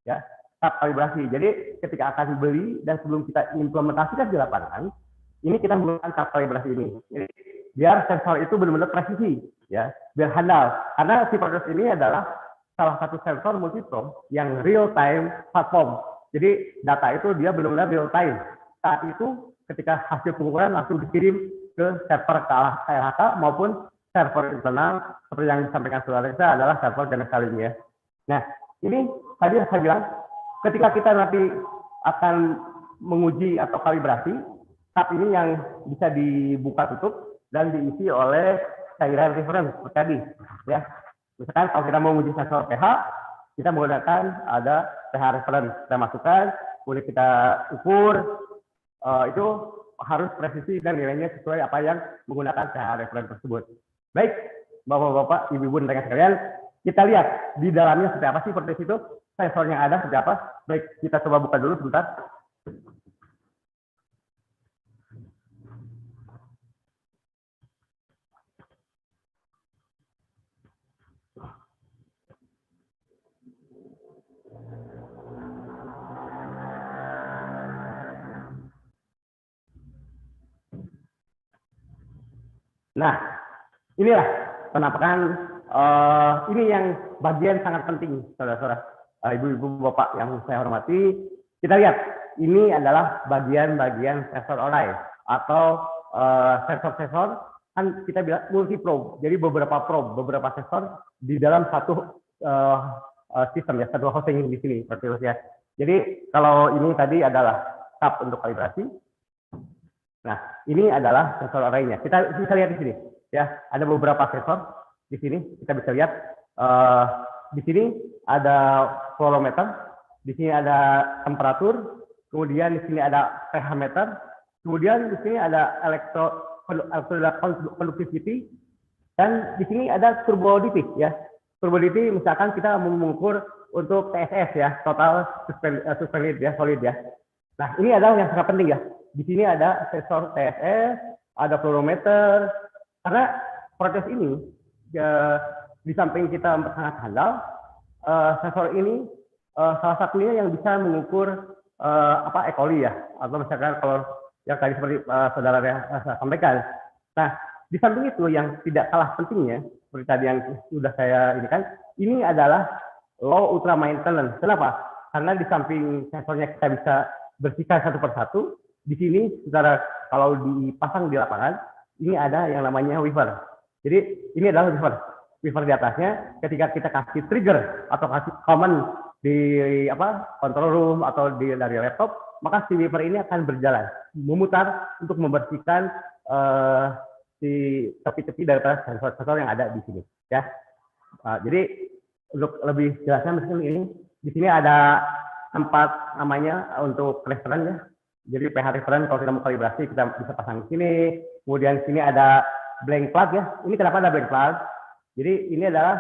Speaker 2: ya, tab kalibrasi. Jadi ketika akan beli dan sebelum kita implementasikan di lapangan, ini kita menggunakan tab kalibrasi ini. Jadi, biar sensor itu benar-benar presisi, ya, biar handal. Karena si Proteus ini adalah salah satu sensor multiprom yang real time platform. Jadi data itu dia benar-benar real time. Saat itu ketika hasil pengukuran langsung dikirim ke server KLHK maupun server internal seperti yang disampaikan saudara Reksa adalah server jenis salingnya. Nah, ini tadi saya bilang ketika kita nanti akan menguji atau kalibrasi, tab ini yang bisa dibuka tutup dan diisi oleh cairan reference seperti tadi, ya. Misalkan kalau kita mau menguji sensor pH, kita menggunakan ada pH reference. Kita masukkan, kemudian kita ukur, itu harus presisi dan nilainya sesuai apa yang menggunakan pH reference tersebut. Baik, Bapak-bapak, Ibu-ibu, dan rekan sekalian, kita lihat di dalamnya seperti apa sih Proteus itu, sensornya ada seperti apa. Baik, kita coba buka dulu sebentar. Nah, inilah penampakan ini yang bagian sangat penting, saudara-saudara, ibu-ibu, bapak yang saya hormati. Kita lihat, ini adalah bagian-bagian sensor array atau sensor-sensor, kan kita bilang multi probe. Jadi beberapa probe, beberapa sensor di dalam satu sistem ya, satu hosting di sini seperti itu ya. Jadi kalau ini tadi adalah tab untuk kalibrasi. Nah, ini adalah sensor array-nya. Kita bisa lihat di sini, ya. Ada beberapa sensor di sini. Kita bisa lihat di sini ada fluorometer, di sini ada temperatur, kemudian di sini ada pH meter, kemudian di sini ada conductivity, dan di sini ada turbidity, ya. Turbidity misalkan kita mengukur untuk TSS ya, total suspended ya, solid ya. Nah, ini adalah yang sangat penting ya. Di sini ada sensor TSS, ada fluorometer. Karena Proteus ini di samping kita sangat handal, sensor ini salah satunya yang bisa mengukur E. coli ya, atau misalkan kalau yang tadi seperti saudara sampaikan. Nah, di samping itu yang tidak kalah pentingnya, seperti tadi yang sudah saya ini kan, ini adalah low ultra maintenance. Kenapa? Karena di samping sensornya kita bisa bersihkan satu persatu, di sini saudara kalau dipasang di lapangan, ini ada yang namanya weaver. Jadi ini adalah weaver. Weaver di atasnya, ketika kita kasih trigger atau kasih command di control room atau dari laptop, maka si weaver ini akan berjalan, memutar untuk membersihkan si tepi-tepi dari sensor-sensor yang ada di sini. Ya. Jadi untuk lebih jelasnya mungkin ini, di sini ada tempat namanya untuk reference ya. Jadi pH reference kalau kita mau kalibrasi kita bisa pasang di sini. Kemudian di sini ada blank plug ya. Ini kenapa ada blank plug? Jadi ini adalah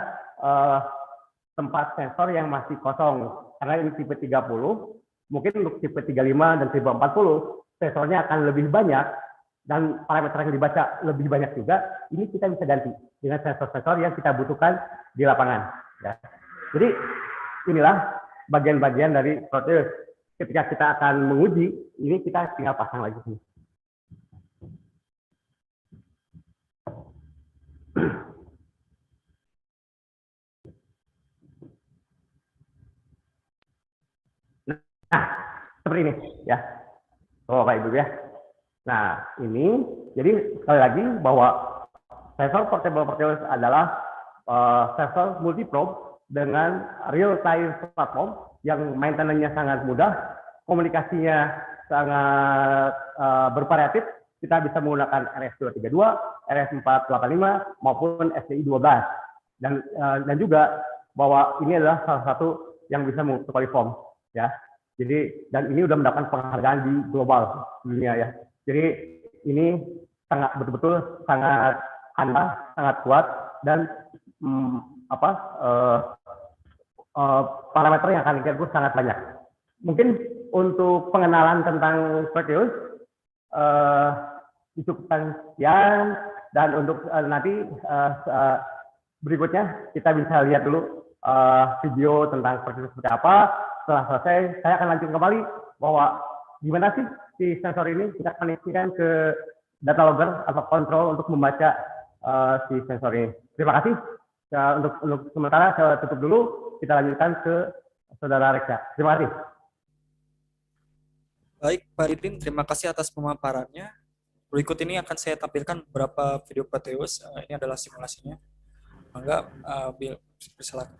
Speaker 2: tempat sensor yang masih kosong. Karena ini tipe 30, mungkin untuk tipe 35 dan tipe 40 sensornya akan lebih banyak dan parameter yang dibaca lebih banyak juga. Ini kita bisa ganti dengan sensor-sensor yang kita butuhkan di lapangan. Ya. Jadi inilah bagian-bagian dari Proteus. Ketika kita akan menguji, ini kita tinggal pasang lagi sini. Nah, seperti ini ya. Bapak Ibu ya. Nah, ini jadi sekali lagi bahwa sensor portable Proteus adalah sensor multi-probe dengan real time platform yang maintenance-nya sangat mudah, komunikasinya sangat bervariatif. Kita bisa menggunakan RS232, RS485 maupun STI12. Dan juga bahwa ini adalah salah satu yang bisa multi-coliform ya. Jadi dan ini sudah mendapatkan penghargaan di global dunia ya. Jadi ini sangat betul-betul sangat handal, sangat kuat dan parameter yang akan dikerjakan sangat banyak. Mungkin untuk pengenalan tentang Proteus cukupkan sekian, dan untuk nanti berikutnya kita bisa lihat dulu video tentang Proteus seperti apa. Setelah selesai, saya akan lanjut kembali bahwa gimana sih si sensor ini kita koneksikan ke data logger atau kontrol untuk membaca si sensor ini. Terima kasih. Untuk sementara saya tutup dulu. Kita lanjutkan ke Saudara Reksa. Terima kasih.
Speaker 1: Baik, Pak Didin, terima kasih atas pemaparannya. Berikut ini akan saya tampilkan beberapa video Proteus. Ini adalah simulasinya. Mangga, silakan.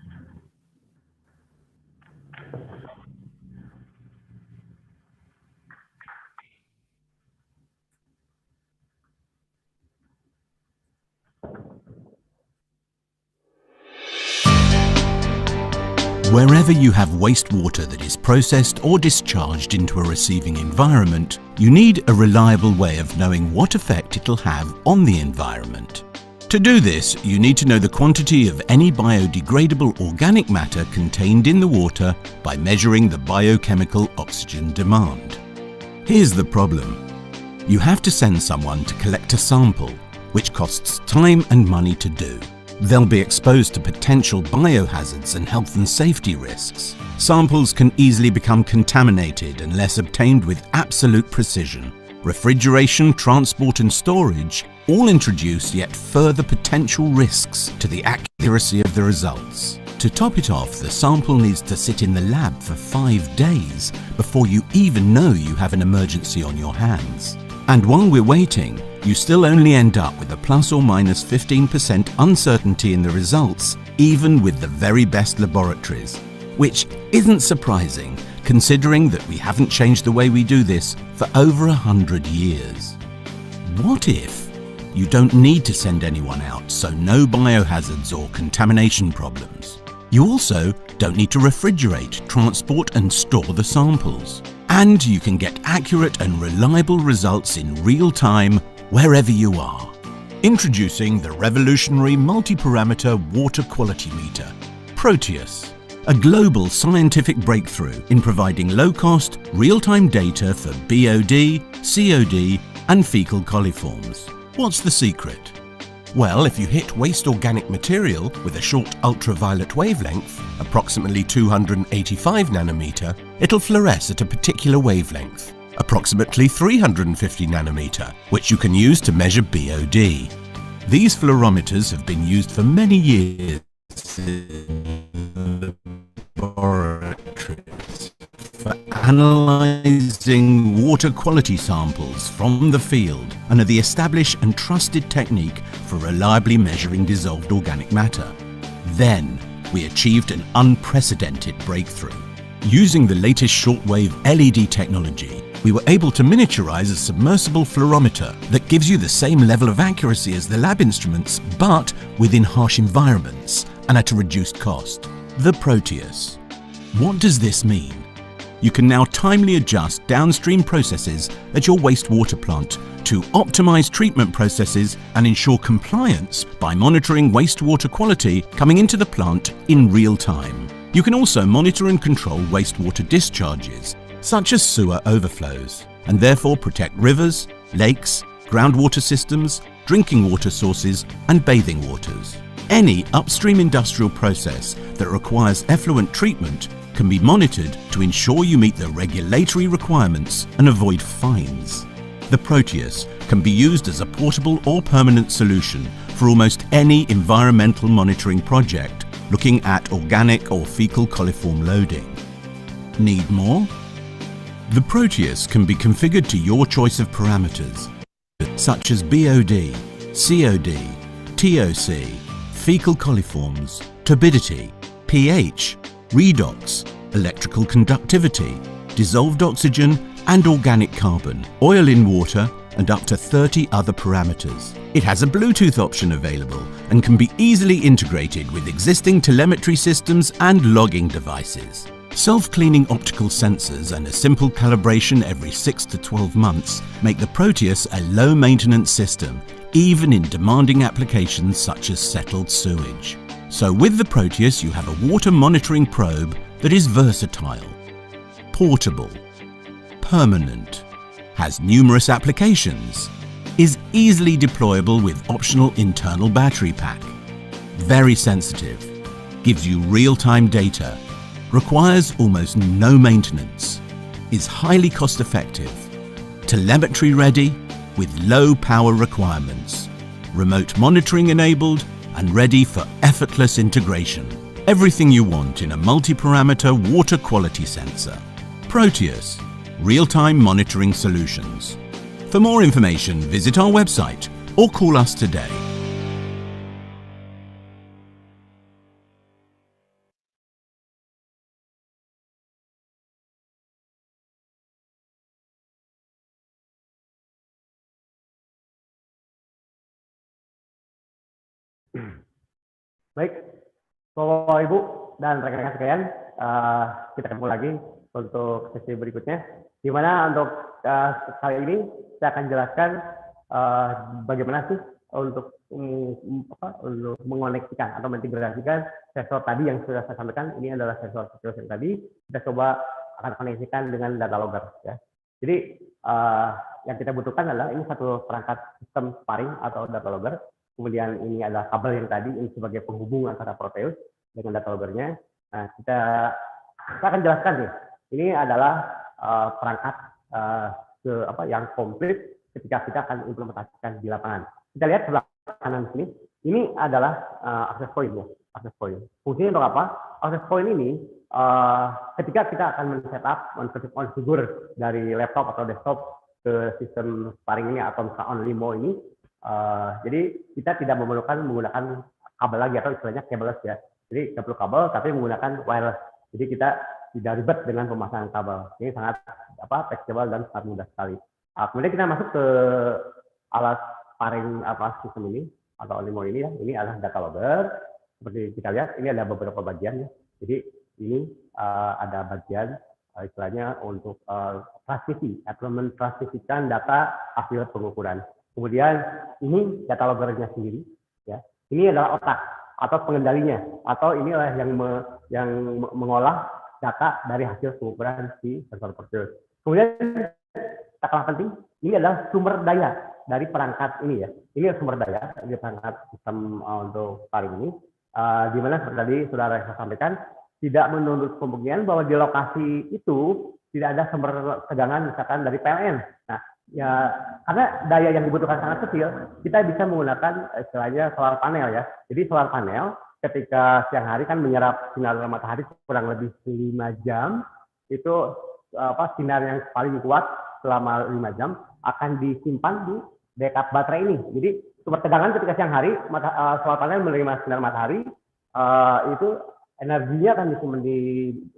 Speaker 3: Wherever you have wastewater that is processed or discharged into a receiving environment, you need a reliable way of knowing what effect it'll have on the environment. To do this, you need to know the quantity of any biodegradable organic matter contained in the water by measuring the biochemical oxygen demand. Here's the problem. You have to send someone to collect a sample, which costs time and money to do. They'll be exposed to potential biohazards and health and safety risks. Samples can easily become contaminated unless obtained with absolute precision. Refrigeration, transport and storage all introduce yet further potential risks to the accuracy of the results. To top it off, the sample needs to sit in the lab for 5 days before you even know you have an emergency on your hands. And while we're waiting, you still only end up with a plus or minus 15% uncertainty in the results, even with the very best laboratories. Which isn't surprising, considering that we haven't changed the way we do this for over 100 years. What if you don't need to send anyone out, so no biohazards or contamination problems? You also don't need to refrigerate, transport and store the samples. And you can get accurate and reliable results in real time wherever you are. Introducing the revolutionary multi-parameter water quality meter, Proteus, a global scientific breakthrough in providing low-cost, real-time data for BOD, COD and fecal coliforms. What's the secret? Well, if you hit waste organic material with a short ultraviolet wavelength, approximately 285 nanometer, it'll fluoresce at a particular wavelength, approximately 350 nanometer, which you can use to measure BOD. These fluorometers have been used for many years in laboratories for analyzing water quality samples from the field and are the established and trusted technique for reliably measuring dissolved organic matter. Then, we achieved an unprecedented breakthrough. Using the latest shortwave LED technology, we were able to miniaturize a submersible fluorometer that gives you the same level of accuracy as the lab instruments, but within harsh environments and at a reduced cost. The Proteus. What does this mean? You can now timely adjust downstream processes at your wastewater plant to optimize treatment processes and ensure compliance by monitoring wastewater quality coming into the plant in real time. You can also monitor and control wastewater discharges, such as sewer overflows, and therefore protect rivers, lakes, groundwater systems, drinking water sources, and bathing waters. Any upstream industrial process that requires effluent treatment can be monitored to ensure you meet the regulatory requirements and avoid fines. The Proteus can be used as a portable or permanent solution for almost any environmental monitoring project looking at organic or fecal coliform loading. Need more? The Proteus can be configured to your choice of parameters, such as BOD, COD, TOC, fecal coliforms, turbidity, pH, redox, electrical conductivity, dissolved oxygen, and organic carbon, oil in water, and up to 30 other parameters. It has a Bluetooth option available and can be easily integrated with existing telemetry systems and logging devices. Self-cleaning optical sensors and a simple calibration every 6 to 12 months make the Proteus a low-maintenance system, even in demanding applications such as settled sewage. So with the Proteus, you have a water monitoring probe that is versatile, portable, permanent, has numerous applications, is easily deployable with optional internal battery pack, very sensitive, gives you real-time data, requires almost no maintenance, is highly cost-effective, telemetry-ready with low power requirements, remote monitoring enabled and ready for effortless integration. Everything you want in a multi-parameter water quality sensor. Proteus, real-time monitoring solutions. For more information, visit our website or call us today.
Speaker 2: Baik, Bapak Ibu dan rekan-rekan sekalian, kita ketemu lagi untuk sesi berikutnya, di mana untuk kali ini saya akan jelaskan bagaimana sih untuk mengoneksikan atau mengintegrasikan sensor tadi yang sudah saya sampaikan. Ini adalah sensor yang tadi kita coba akan koneksikan dengan data logger. Ya. Jadi yang kita butuhkan adalah ini satu perangkat sistem sparring atau data logger. Kemudian ini adalah kabel yang tadi ini sebagai penghubung antara Proteus dengan data loggernya. Nah, saya akan jelaskan nih. Ini adalah perangkat yang komplit ketika kita akan implementasikan di lapangan. Kita lihat sebelah kanan sini. Ini adalah access point ya, access point. Fungsinya untuk apa? Access point ini ketika kita akan men-setup, menkonfigur dari laptop atau desktop ke sistem sparring ini atau misalnya OnLimo ini. Jadi kita tidak memerlukan menggunakan kabel lagi atau istilahnya cableless ya. Jadi tidak perlu kabel tapi menggunakan wireless. Jadi kita tidak ribet dengan pemasangan kabel. Ini sangat fleksibel dan sangat mudah sekali. Kemudian kita masuk ke alat sparring sistem ini atau OnLimo ini ya. Ini adalah data logger. Seperti kita lihat ini ada beberapa bagian ya. Jadi ini ada bagian istilahnya untuk transmisi atau mentransmisikan data hasil pengukuran. Kemudian ini data loggernya sendiri, ya. Ini adalah otak atau pengendalinya, atau inilah yang mengolah data dari hasil pengukuran si sensor Proteus. Kemudian tak kalah penting, ini adalah sumber daya dari perangkat ini ya. Ini sumber daya dari perangkat sistem untuk sparring ini, di mana seperti tadi sudah saya sampaikan, tidak menuntut kemungkinan bahwa di lokasi itu tidak ada sumber tegangan misalkan dari PLN. Nah, ya karena daya yang dibutuhkan sangat kecil, kita bisa menggunakan istilahnya solar panel ya. Jadi solar panel ketika siang hari kan menyerap sinar matahari kurang lebih 5 jam, itu sinar yang paling kuat selama 5 jam akan disimpan di backup baterai ini. Jadi sumber tegangan ketika siang hari solar panel menerima sinar matahari, itu energinya akan disimpan di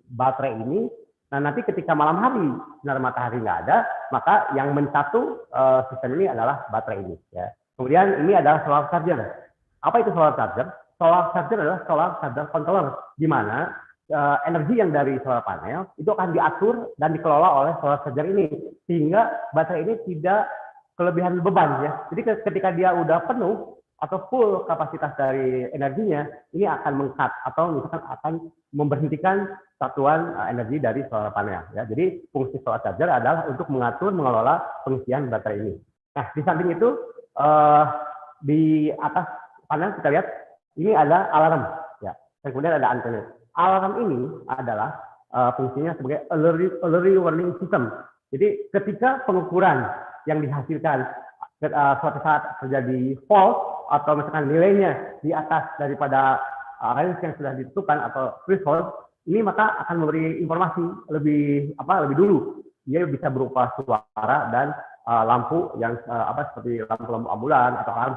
Speaker 2: baterai ini. Nah, nanti ketika malam hari sinar matahari nggak ada, maka yang mencatu sistem ini adalah baterai ini. Ya. Kemudian ini adalah solar charger. Apa itu solar charger? Solar charger adalah solar charger controller, di mana energi yang dari solar panel itu akan diatur dan dikelola oleh solar charger ini, sehingga baterai ini tidak kelebihan beban. Ya. Jadi ketika dia udah penuh atau full kapasitas dari energinya, ini akan meng-cut atau misalkan akan memberhentikan satuan energi dari solar panel. Ya. Jadi fungsi solar charger adalah untuk mengatur, mengelola pengisian baterai ini. Nah, di samping itu, di atas panel kita lihat, ini ada alarm. Ya. Dan kemudian ada antena. Alarm ini adalah fungsinya sebagai early warning system. Jadi ketika pengukuran yang dihasilkan suatu saat terjadi fault, atau misalkan nilainya di atas daripada range yang sudah ditentukan atau threshold, ini maka akan memberi informasi lebih dulu. Dia bisa berupa suara dan lampu yang seperti lampu ambulan atau alarm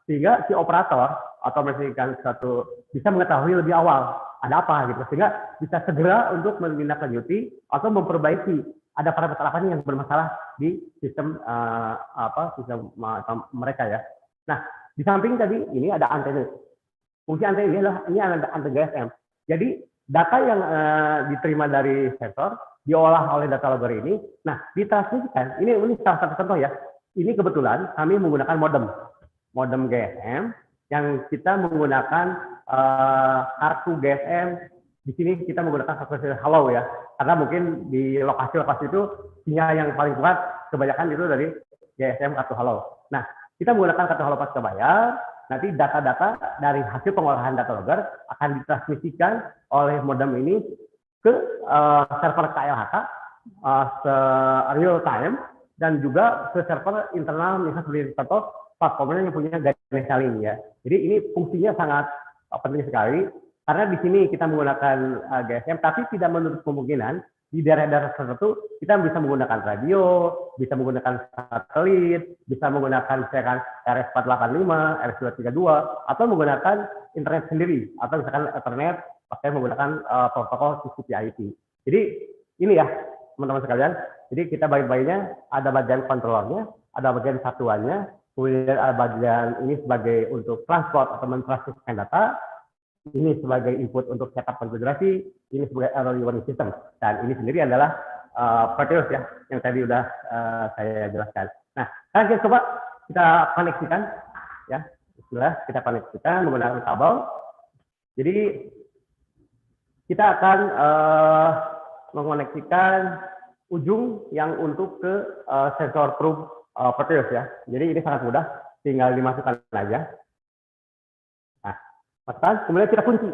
Speaker 2: sehingga si operator atau melakukan satu bisa mengetahui lebih awal ada apa gitu, sehingga bisa segera untuk menindaklanjuti atau memperbaiki ada parameter apa nih yang bermasalah di sistem sistem mereka ya. Nah, di samping tadi ini ada antena. Fungsi antena ini adalah antena GSM. Jadi data yang diterima dari sensor diolah oleh data logger ini. Nah, ditransmisikan. Ini salah satu contoh ya. Ini kebetulan kami menggunakan modem GSM yang kita menggunakan kartu GSM. Di sini kita menggunakan frekuensi hello ya, karena mungkin di lokasi-lokasi itu sinyal yang paling kuat kebanyakan itu dari GSM kartu hello. Nah, kita menggunakan kartu hello pasca bayar, nanti data-data dari hasil pengolahan data logger akan ditransmisikan oleh modem ini ke server KLHK real time dan juga ke server internal misalnya seperti contoh platformnya yang punya garis saling ya. Jadi ini fungsinya sangat penting sekali. Karena di sini kita menggunakan GSM, tapi tidak menutup kemungkinan di daerah-daerah tertentu kita bisa menggunakan radio, bisa menggunakan satelit, bisa menggunakan misalkan RS485, RS232, atau menggunakan internet sendiri, atau misalkan Ethernet pakai menggunakan protokol TCP/IP. Jadi ini ya teman-teman sekalian. Jadi kita bagian-bagiannya ada bagian kontrolernya, ada bagian satuannya, kemudian ada bagian ini sebagai untuk transport atau mentransmisikan data. Ini sebagai input untuk setup konfigurasi, ini sebagai error warning system, dan ini sendiri adalah Proteus ya, yang tadi udah saya jelaskan. Nah, sekarang kita coba kita koneksikan ya, kita koneksikan menggunakan kabel. Jadi kita akan mengoneksikan ujung yang untuk ke sensor probe Proteus ya. Jadi ini sangat mudah, tinggal dimasukkan aja. Kemudian kita kunci.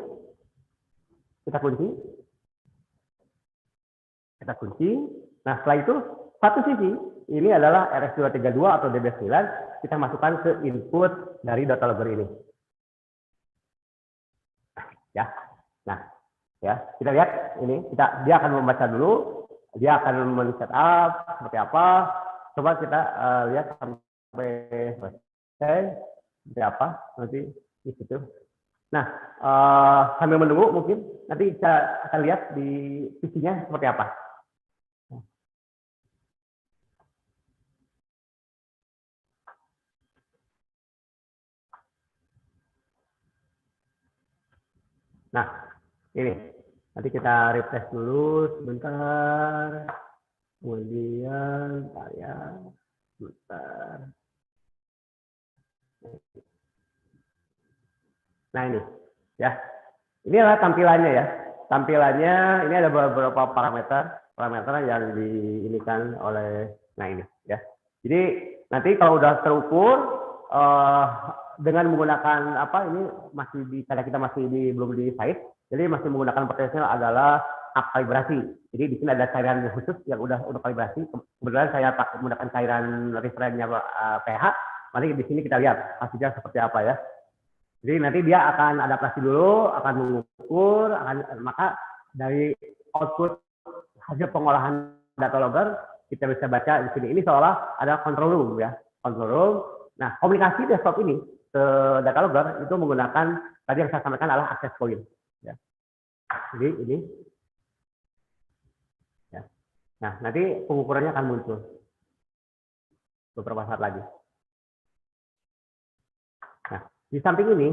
Speaker 2: Nah, setelah itu satu sisi ini adalah RS232 atau DB9 kita masukkan ke input dari data logger ini. Ya. Nah, ya, kita lihat ini dia akan membaca dulu, dia akan men-setup seperti apa. Coba kita lihat sampai selesai seperti apa nanti di situ. Nah, sambil menunggu mungkin nanti kita akan lihat di visinya seperti apa. Nah, ini nanti kita refresh dulu sebentar. Kemudian saya sebentar. Nah ini, ya, ini adalah tampilannya ya. Tampilannya ini ada beberapa parameter yang diinikan oleh, nah ini, ya. Jadi nanti kalau udah terukur dengan menggunakan apa ini masih di karena kita masih belum di site, jadi masih menggunakan potensial adalah up kalibrasi. Jadi di sini ada cairan khusus yang udah kalibrasi. Kebetulan saya pakai menggunakan cairan referennya pH. Nanti di sini kita lihat hasilnya seperti apa ya. Jadi nanti dia akan adaptasi dulu, akan mengukur, maka dari output hasil pengolahan data logger kita bisa baca di sini. Ini seolah ada control room ya, control room. Nah, komunikasi desktop ini ke data logger itu menggunakan tadi yang saya sampaikan adalah access point. Ya. Jadi ini. Ya. Nah, nanti pengukurannya akan muncul beberapa saat lagi. Nah, di samping ini,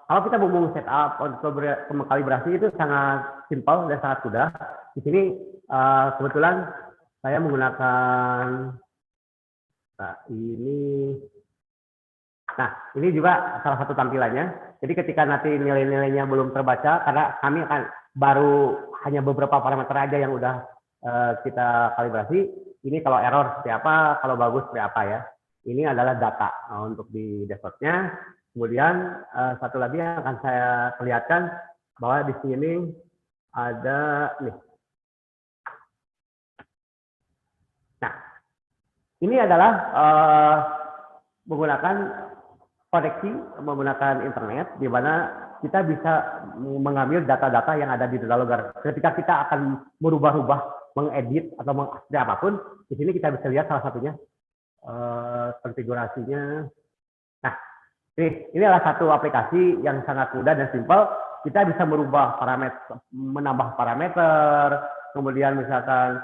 Speaker 2: kalau kita mau setup untuk kalibrasi itu sangat simpel dan sangat mudah. Di sini kebetulan saya menggunakan ini. Nah, ini juga salah satu tampilannya. Jadi ketika nanti nilai-nilainya belum terbaca, karena kami akan baru hanya beberapa parameter aja yang udah kita kalibrasi. Ini kalau error seperti apa, kalau bagus seperti apa ya. Ini adalah data untuk di desktopnya. Kemudian satu lagi yang akan saya perlihatkan bahwa di sini ada nih. Nah, ini adalah menggunakan koneksi menggunakan internet, di mana kita bisa mengambil data-data yang ada di data logger. Ketika kita akan merubah-rubah, mengedit atau mengupdate apapun, di sini kita bisa lihat salah satunya. Konfigurasinya. Nah, ini adalah satu aplikasi yang sangat mudah dan simpel. Kita bisa merubah parameter, menambah parameter, kemudian misalkan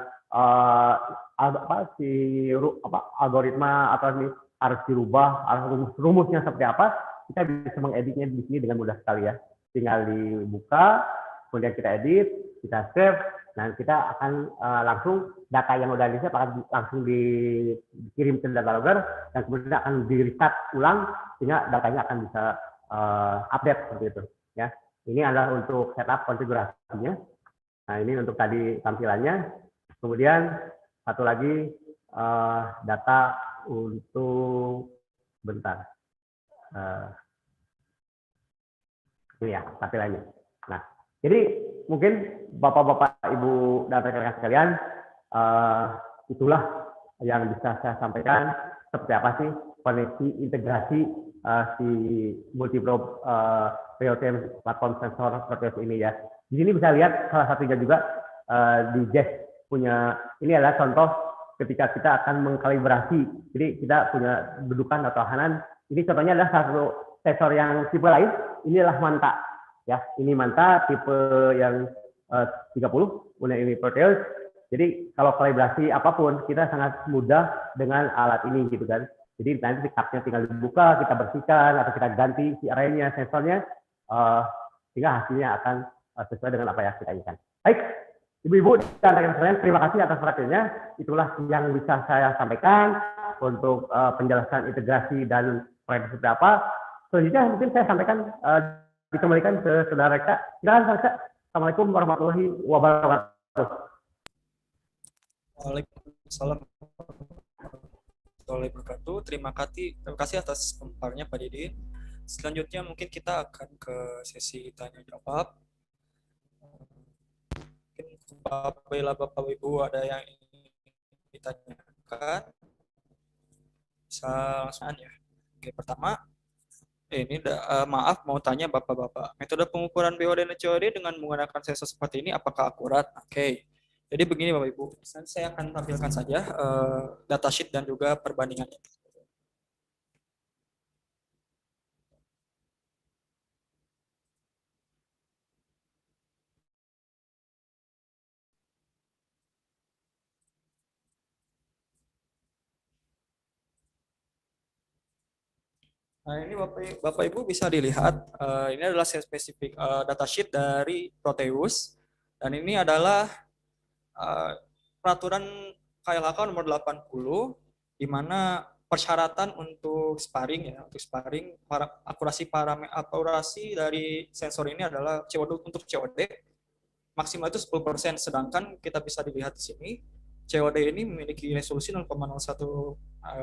Speaker 2: algoritma atau ini harus dirubah, rumusnya seperti apa, kita bisa mengeditnya di sini dengan mudah sekali ya. Tinggal dibuka, kemudian kita edit, kita save, dan kita akan langsung data yang udah di-save akan langsung dikirim ke data logger, dan kemudian akan di-restart ulang sehingga datanya akan bisa update seperti itu ya. Ini adalah untuk setup konfigurasinya. Nah, ini untuk tadi tampilannya. Kemudian satu lagi data untuk bentar. Ini ya tampilannya. Nah, jadi mungkin Bapak-bapak, Ibu, dan rekan-rekan sekalian, itulah yang bisa saya sampaikan. Seperti apa sih koneksi integrasi si multi-probe real-time platform sensor seperti ini ya. Di sini bisa lihat salah satunya juga di Jess punya, ini adalah contoh ketika kita akan mengkalibrasi. Jadi kita punya dudukan atau tahanan. Ini contohnya adalah satu sensor yang tipe lain. Ini adalah Manta ya. Ini Manta tipe yang 30, kemudian ini Proteus. Jadi kalau kalibrasi apapun kita sangat mudah dengan alat ini gitu kan. Jadi nanti cupnya tinggal dibuka, kita bersihkan atau kita ganti si arraynya, sensornya, sehingga hasilnya akan sesuai dengan apa yang kita inginkan. Baik, Ibu-ibu dan rekan sekalian, terima kasih atas perhatiannya. Itulah yang bisa saya sampaikan untuk penjelasan integrasi dan proyek seperti apa. Selanjutnya mungkin saya sampaikan dikembalikan ke saudara Reka. Silakan Reka. Assalamualaikum warahmatullahi wabarakatuh.
Speaker 1: Waalaikumsalam warahmatullahi wabarakatuh. Terima kasih atas pemaparannya Pak Didin. Selanjutnya mungkin kita akan ke sesi tanya jawab. Mungkin apabila Bapak Ibu ada yang ingin ditanyakan, bisa langsung ya. Oke, pertama, ini maaf mau tanya Bapak-bapak, metode pengukuran BO dan COD dengan menggunakan sensor seperti ini apakah akurat? Oke. Jadi begini Bapak Ibu, saya akan tampilkan saja datasheet dan juga perbandingannya. Nah, ini Bapak Ibu bisa dilihat, ini adalah spesifik datasheet dari Proteus, dan ini adalah peraturan KLHK nomor 80, di mana persyaratan untuk sparring ya, untuk sparring akurasi dari sensor ini adalah COD untuk COD maksimal itu 10%, sedangkan kita bisa dilihat di sini COD ini memiliki resolusi 0,01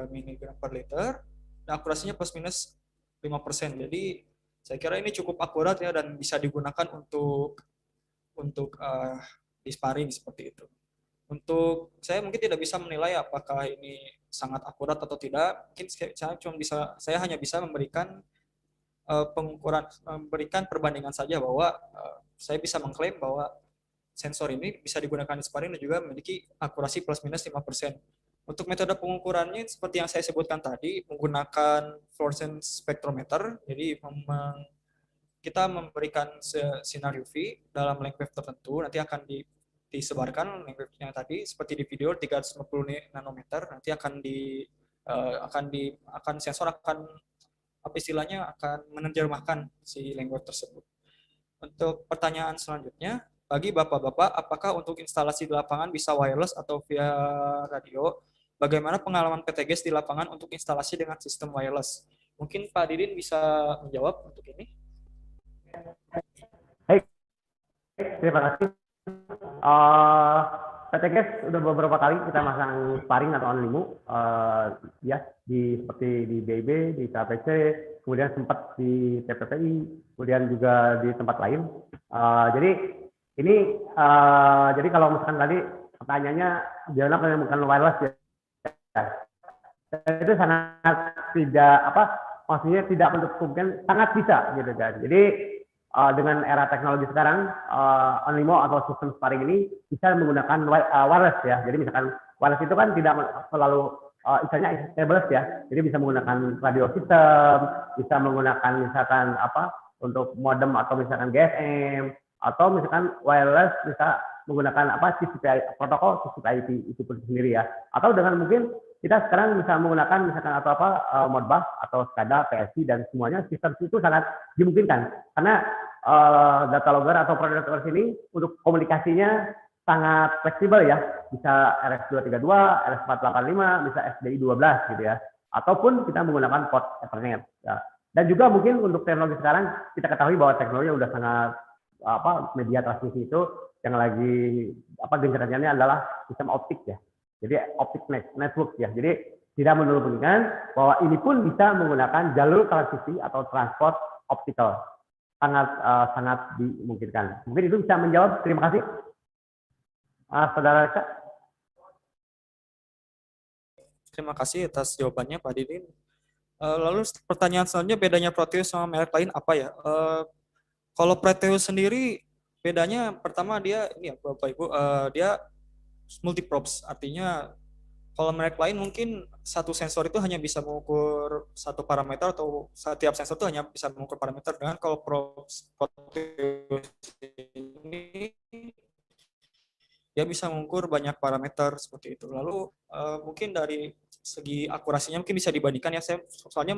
Speaker 1: mg per liter. Dan akurasinya plus minus 5%. Jadi saya kira ini cukup akurat ya dan bisa digunakan untuk di sparring seperti itu. Untuk saya mungkin tidak bisa menilai apakah ini sangat akurat atau tidak. Mungkin saya hanya bisa memberikan memberikan perbandingan saja bahwa saya bisa mengklaim bahwa sensor ini bisa digunakan di sparring dan juga memiliki akurasi plus minus 5%. Untuk metode pengukurannya seperti yang saya sebutkan tadi, menggunakan fluorescence spectrometer. Jadi kita memberikan sinar UV dalam length wave tertentu, nanti akan disebarkan length wave-nya tadi seperti di video 350 nanometer, nanti sensor akan apa istilahnya akan menerjemahkan si length wave tersebut. Untuk pertanyaan selanjutnya, bagi Bapak-bapak, apakah untuk instalasi di lapangan bisa wireless atau via radio? Bagaimana pengalaman PTGS di lapangan untuk instalasi dengan sistem wireless? Mungkin Pak Didin bisa menjawab untuk ini.
Speaker 2: Baik, terima kasih. PTGS sudah beberapa kali kita masang sparring atau onlimu, ya seperti di BIB, di KPC, kemudian sempat di TPPI, kemudian juga di tempat lain. Jadi ini, jadi kalau misalkan tadi pertanyaannya gimana menemukan wireless ya? Itu sangat maksudnya tidak menutup kemungkinan, sangat bisa gitu kan. Jadi dengan era teknologi sekarang, onlimo atau sistem sparring ini bisa menggunakan wireless ya. Jadi misalkan wireless itu kan tidak selalu misalnya wireless ya. Jadi bisa menggunakan radio system, bisa menggunakan misalkan untuk modem atau misalkan GSM, atau misalkan wireless bisa menggunakan apa TCP protokol TCP/IP itu pun sendiri ya. Atau dengan mungkin kita sekarang bisa menggunakan misalkan atau apa Modbus atau SCADA, PLC dan semuanya sistem itu sangat dimungkinkan karena data logger atau product logger ini untuk komunikasinya sangat fleksibel ya, bisa RS232, RS485, bisa SDI 12 gitu ya, ataupun kita menggunakan port Ethernet ya. Dan juga mungkin untuk teknologi sekarang kita ketahui bahwa teknologi udah sangat apa media transmisi itu yang lagi apa gencarannya adalah sistem optik ya. Jadi optic network ya. Jadi tidak menutup kemungkinan bahwa ini pun bisa menggunakan jalur transmisi atau transport optical. Sangat dimungkinkan. Mungkin itu bisa menjawab. Terima kasih. Saudara Reza.
Speaker 1: Terima kasih atas jawabannya Pak Didin. Lalu pertanyaan selanjutnya, bedanya Proteus sama merek lain apa ya? Kalau Proteus sendiri bedanya pertama dia ini ya Bapak Ibu, dia multiprobes, artinya kalau merek lain mungkin satu sensor itu hanya bisa mengukur satu parameter atau setiap sensor itu hanya bisa mengukur parameter. Dengan kalau Proteus ini dia bisa mengukur banyak parameter seperti itu. Lalu mungkin dari segi akurasinya mungkin bisa dibandingkan ya, soalnya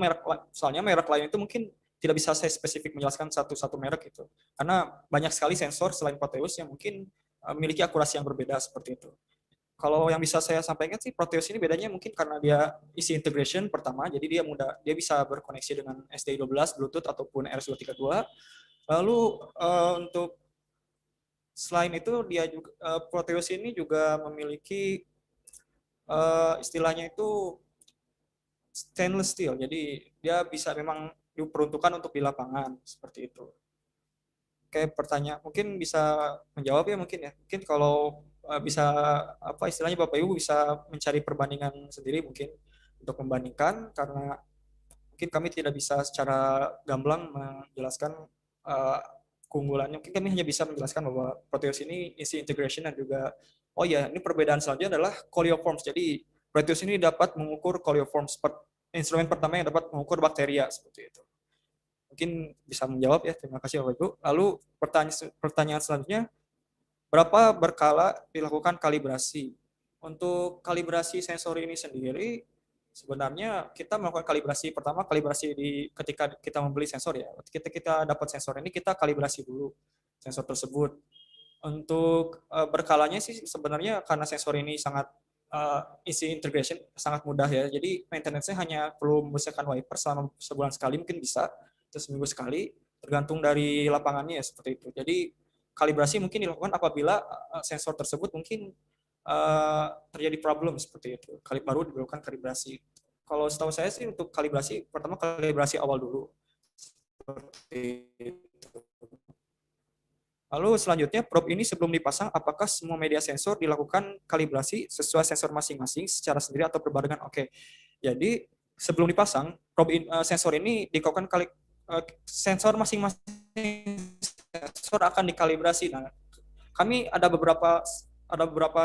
Speaker 1: merek lain itu mungkin tidak bisa saya spesifik menjelaskan satu merek itu, karena banyak sekali sensor selain Proteus yang mungkin memiliki akurasi yang berbeda seperti itu. Kalau yang bisa saya sampaikan sih Proteus ini bedanya mungkin karena dia isi integration pertama, jadi dia bisa berkoneksi dengan SDI 12, Bluetooth ataupun RS232. Lalu untuk selain itu dia juga Proteus ini juga memiliki istilahnya itu stainless steel. Jadi dia bisa memang diperuntukkan untuk di lapangan seperti itu. Oke, pertanyaan mungkin bisa menjawab ya mungkin ya. Mungkin kalau bisa apa istilahnya Bapak Ibu bisa mencari perbandingan sendiri mungkin untuk membandingkan, karena mungkin kami tidak bisa secara gamblang menjelaskan keunggulannya. Mungkin kami hanya bisa menjelaskan bahwa Proteus ini isi integration dan juga ini perbedaan selanjutnya adalah coleoforms. Jadi Proteus ini dapat mengukur coleoforms, instrumen pertama yang dapat mengukur bakteria seperti itu. Mungkin bisa menjawab ya. Terima kasih Bapak Ibu. Lalu pertanyaan selanjutnya, berapa berkala dilakukan kalibrasi? Untuk kalibrasi sensor ini sendiri sebenarnya kita melakukan kalibrasi pertama, ketika kita membeli sensor ya. Ketika kita dapat sensor ini kita kalibrasi dulu sensor tersebut. Untuk berkalanya sih sebenarnya karena sensor ini sangat isi integration sangat mudah ya. Jadi maintenance-nya hanya perlu membersihkan wiper selama sebulan sekali mungkin bisa, atau seminggu sekali, tergantung dari lapangannya ya seperti itu. Jadi kalibrasi mungkin dilakukan apabila sensor tersebut mungkin terjadi problem seperti itu. Baru dilakukan kalibrasi. Kalau setahu saya sih untuk kalibrasi, pertama kalibrasi awal dulu. Seperti itu. Lalu selanjutnya probe ini sebelum dipasang, apakah semua media sensor dilakukan kalibrasi sesuai sensor masing-masing secara sendiri atau berbarengan? Oke. Jadi sebelum dipasang, probe sensor ini dilakukan sensor masing-masing sensor akan dikalibrasi. Nah, kami ada beberapa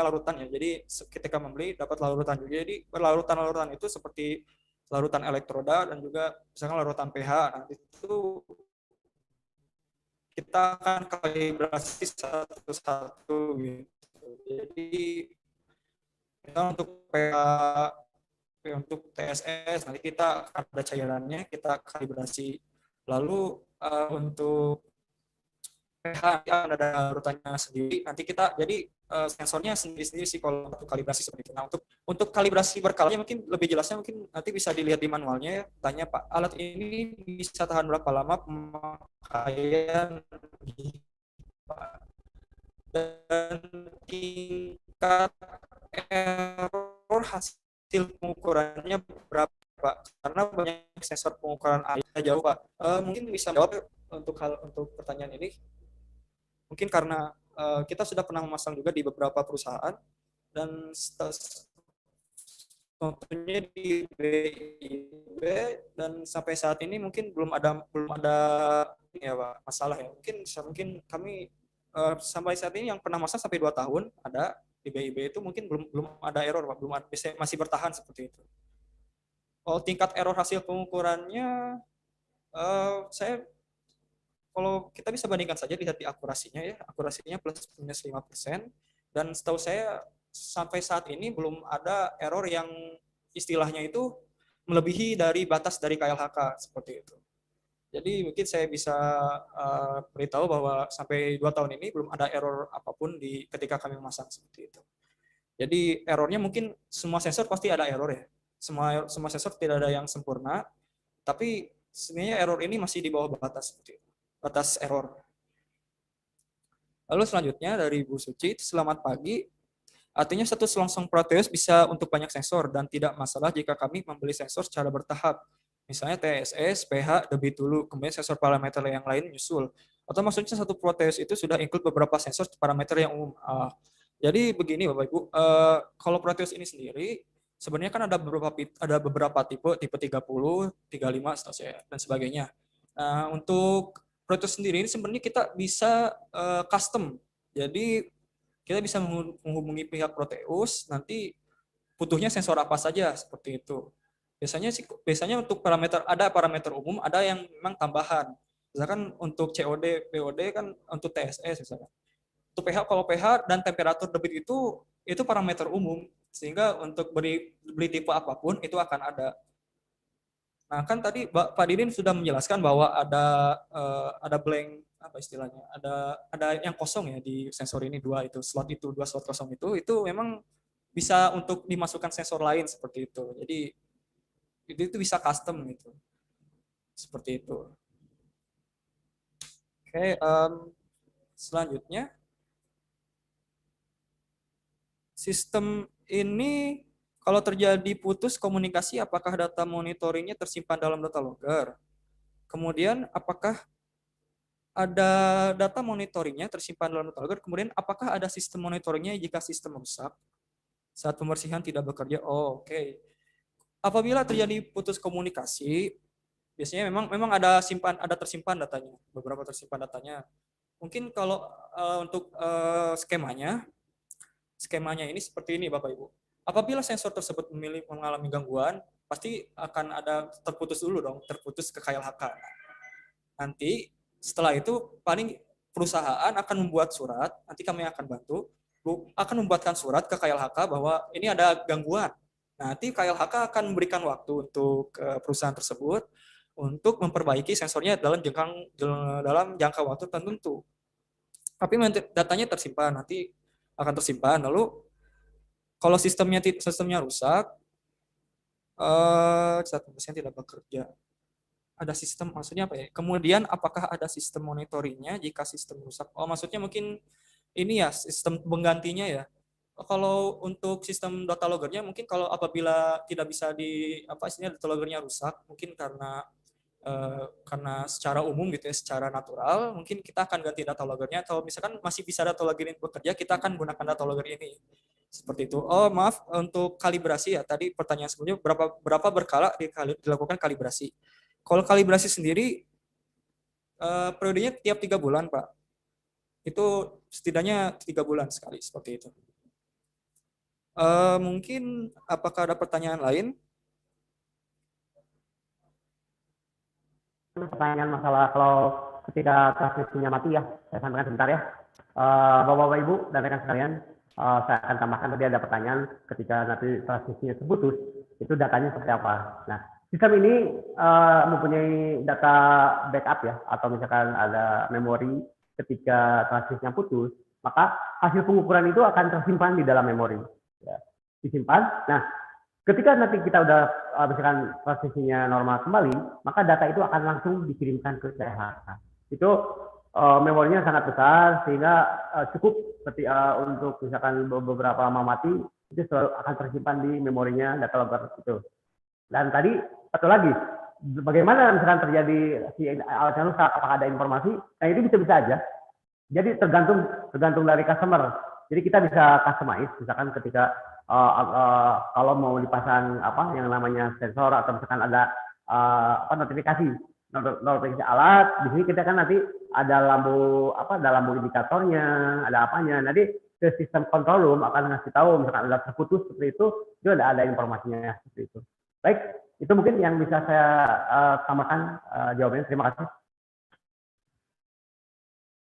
Speaker 1: larutan ya. Jadi ketika membeli dapat larutan juga. Jadi larutan itu seperti larutan elektroda dan juga misalkan larutan pH. Nah, itu kita akan kalibrasi satu-satu gitu. Jadi untuk pH, untuk TSS nanti kita ada cairannya kita kalibrasi. Lalu untuk pH ada urutannya sendiri. Nanti kita jadi sensornya sendiri-sendiri sih kalau untuk kalibrasi seperti itu. Nah, untuk kalibrasi berkalanya mungkin lebih jelasnya mungkin nanti bisa dilihat di manualnya ya. Tanya Pak, alat ini bisa tahan berapa lama pemakaian dan tingkat error hasil pengukurannya berapa? Karena banyak sensor pengukuran air jauh Pak. Mungkin bisa jawab untuk pertanyaan ini. Mungkin karena kita sudah pernah memasang juga di beberapa perusahaan dan contohnya di BIB dan sampai saat ini mungkin belum ada ya Pak masalah ya. Mungkin kami sampai saat ini yang pernah masang sampai 2 tahun ada di BIB itu mungkin belum ada error Pak, masih bertahan seperti itu. Tingkat error hasil pengukurannya saya kalau kita bisa bandingkan saja, lihat di akurasinya ya, akurasinya plus minus 5%, dan setahu saya sampai saat ini belum ada error yang istilahnya itu melebihi dari batas dari KLHK seperti itu. Jadi mungkin saya bisa beritahu bahwa sampai 2 tahun ini belum ada error apapun ketika kami memasang seperti itu. Jadi errornya mungkin semua sensor pasti ada error ya. Semua sensor tidak ada yang sempurna, tapi sebenarnya error ini masih di bawah batas seperti itu, batas error. Lalu selanjutnya dari Bu Suci, selamat pagi. Artinya satu selongsong Proteus bisa untuk banyak sensor dan tidak masalah jika kami membeli sensor secara bertahap. Misalnya TSS, pH, debit dulu, kemudian sensor parameter yang lain menyusul. Atau maksudnya satu Proteus itu sudah include beberapa sensor parameter yang umum. Jadi begini Bapak Ibu, kalau Proteus ini sendiri sebenarnya kan ada beberapa tipe 30, 35 setahu saya dan sebagainya. Nah, untuk Proteus sendiri ini sebenarnya kita bisa custom. Jadi kita bisa menghubungi pihak Proteus, nanti butuhnya sensor apa saja seperti itu. Biasanya untuk ada parameter umum, ada yang memang tambahan. Misalkan untuk COD, POD kan untuk TSS misalkan. Untuk pH, kalau pH dan temperatur debit itu parameter umum, sehingga untuk beli tipe apapun itu akan ada. Nah, kan tadi Pak Didin sudah menjelaskan bahwa ada blank, apa istilahnya, ada yang kosong ya di sensor ini, dua slot kosong itu memang bisa untuk dimasukkan sensor lain seperti itu. Jadi itu bisa custom gitu, seperti itu. Oke, selanjutnya sistem ini kalau terjadi putus komunikasi, apakah data monitoringnya tersimpan dalam data logger? Kemudian apakah ada data monitoringnya tersimpan dalam data logger? Kemudian apakah ada sistem monitoringnya jika sistem rusak saat pembersihan tidak bekerja? Oh, oke. Apabila terjadi putus komunikasi, biasanya memang ada tersimpan datanya, beberapa tersimpan datanya. Mungkin kalau untuk skemanya ini seperti ini Bapak Ibu. Apabila sensor tersebut mengalami gangguan, pasti akan ada terputus ke KLHK. Nanti setelah itu paling perusahaan akan membuat surat, nanti kami akan bantu, akan membuatkan surat ke KLHK bahwa ini ada gangguan. Nanti KLHK akan memberikan waktu untuk perusahaan tersebut untuk memperbaiki sensornya dalam jangka waktu tertentu. Tapi datanya tersimpan, nanti akan tersimpan. Lalu kalau sistemnya rusak, saat pembersihan tidak bekerja. Ada sistem, maksudnya apa ya? Kemudian apakah ada sistem monitoringnya jika sistem rusak? Oh, maksudnya mungkin ini ya, sistem penggantinya ya. Kalau untuk sistem data loggernya, mungkin kalau apabila tidak bisa data loggernya rusak, mungkin karena secara umum gitu ya, secara natural, mungkin kita akan ganti data loggernya, atau misalkan masih bisa data logger ini bekerja, kita akan gunakan data logger ini. Seperti itu. Oh, maaf, untuk kalibrasi ya, tadi pertanyaan sebelumnya, berapa berkala dilakukan kalibrasi. Kalau kalibrasi sendiri, periodenya tiap 3 bulan, Pak. Itu setidaknya 3 bulan sekali, seperti itu. Mungkin apakah ada pertanyaan lain?
Speaker 2: Pertanyaan masalah kalau ketika transmisinya mati ya, saya sampaikan sebentar ya. Bapak-bapak Ibu dan rekan sekalian, saya akan tambahkan tadi ada pertanyaan ketika nanti transmisinya terputus, itu datanya seperti apa. Nah, sistem ini mempunyai data backup ya, atau misalkan ada memori ketika transmisinya putus, maka hasil pengukuran itu akan tersimpan di dalam memori. Ya, disimpan. Nah, ketika nanti kita udah misalkan transmisinya normal kembali, maka data itu akan langsung dikirimkan ke KLHK. Itu memorinya sangat besar sehingga cukup untuk misalkan beberapa lama mati itu selalu akan tersimpan di memorinya data logger itu. Dan tadi satu lagi, bagaimana misalkan terjadi si alatnya rusak, apakah ada informasi? Nah itu bisa aja. Jadi tergantung dari customer. Jadi kita bisa customize, misalkan ketika kalau mau dipasang yang namanya sensor atau misalkan ada notifikasi alat, di sini kita kan nanti ada lampu indikatornya, ada apanya. Nanti ke sistem control room akan ngasih tahu misalkan ada terputus seperti itu ada informasinya seperti itu. Baik, itu mungkin yang bisa saya tambahkan jawabannya. Terima kasih.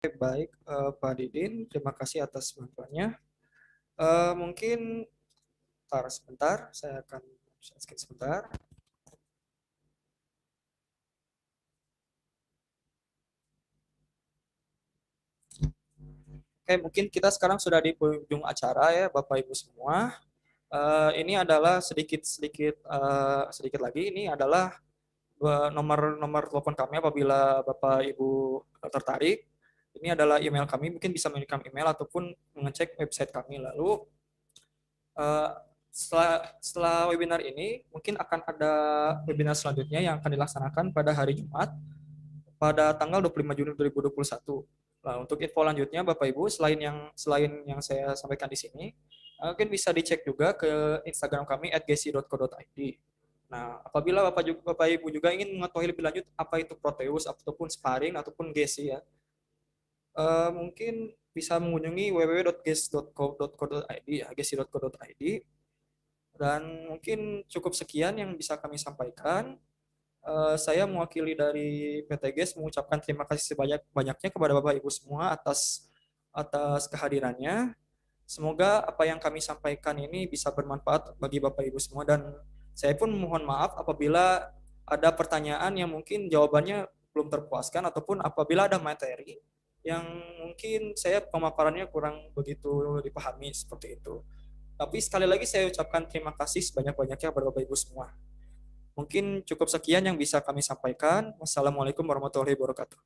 Speaker 1: Oke, baik, Pak Didin, terima kasih atas bantuannya. Mungkin sebentar, saya akan skip sebentar. Oke, mungkin kita sekarang sudah di penghujung acara ya, Bapak Ibu semua. Ini adalah sedikit lagi. Ini adalah nomor telepon kami apabila Bapak Ibu tertarik. Ini adalah email kami, mungkin bisa mengirim email ataupun mengecek website kami. Lalu setelah webinar ini, mungkin akan ada webinar selanjutnya yang akan dilaksanakan pada hari Jumat pada tanggal 25 Juni 2021. Nah, untuk info lanjutnya Bapak Ibu, selain yang saya sampaikan di sini, mungkin bisa dicek juga ke Instagram kami @gesi.co.id. Nah, apabila Bapak Ibu juga ingin mengetahui lebih lanjut apa itu Proteus ataupun sparring ataupun Gesi ya, mungkin bisa mengunjungi www.gesi.co.id ya, gesi.co.id. Dan mungkin cukup sekian yang bisa kami sampaikan. Saya mewakili dari PT GES mengucapkan terima kasih sebanyak-banyaknya kepada Bapak Ibu semua atas kehadirannya. Semoga apa yang kami sampaikan ini bisa bermanfaat bagi Bapak Ibu semua, dan saya pun mohon maaf apabila ada pertanyaan yang mungkin jawabannya belum terpuaskan ataupun apabila ada materi yang mungkin saya pemaparannya kurang begitu dipahami seperti itu. Tapi sekali lagi saya ucapkan terima kasih sebanyak-banyaknya kepada Bapak Ibu semua. Mungkin cukup sekian yang bisa kami sampaikan. Wassalamualaikum warahmatullahi wabarakatuh.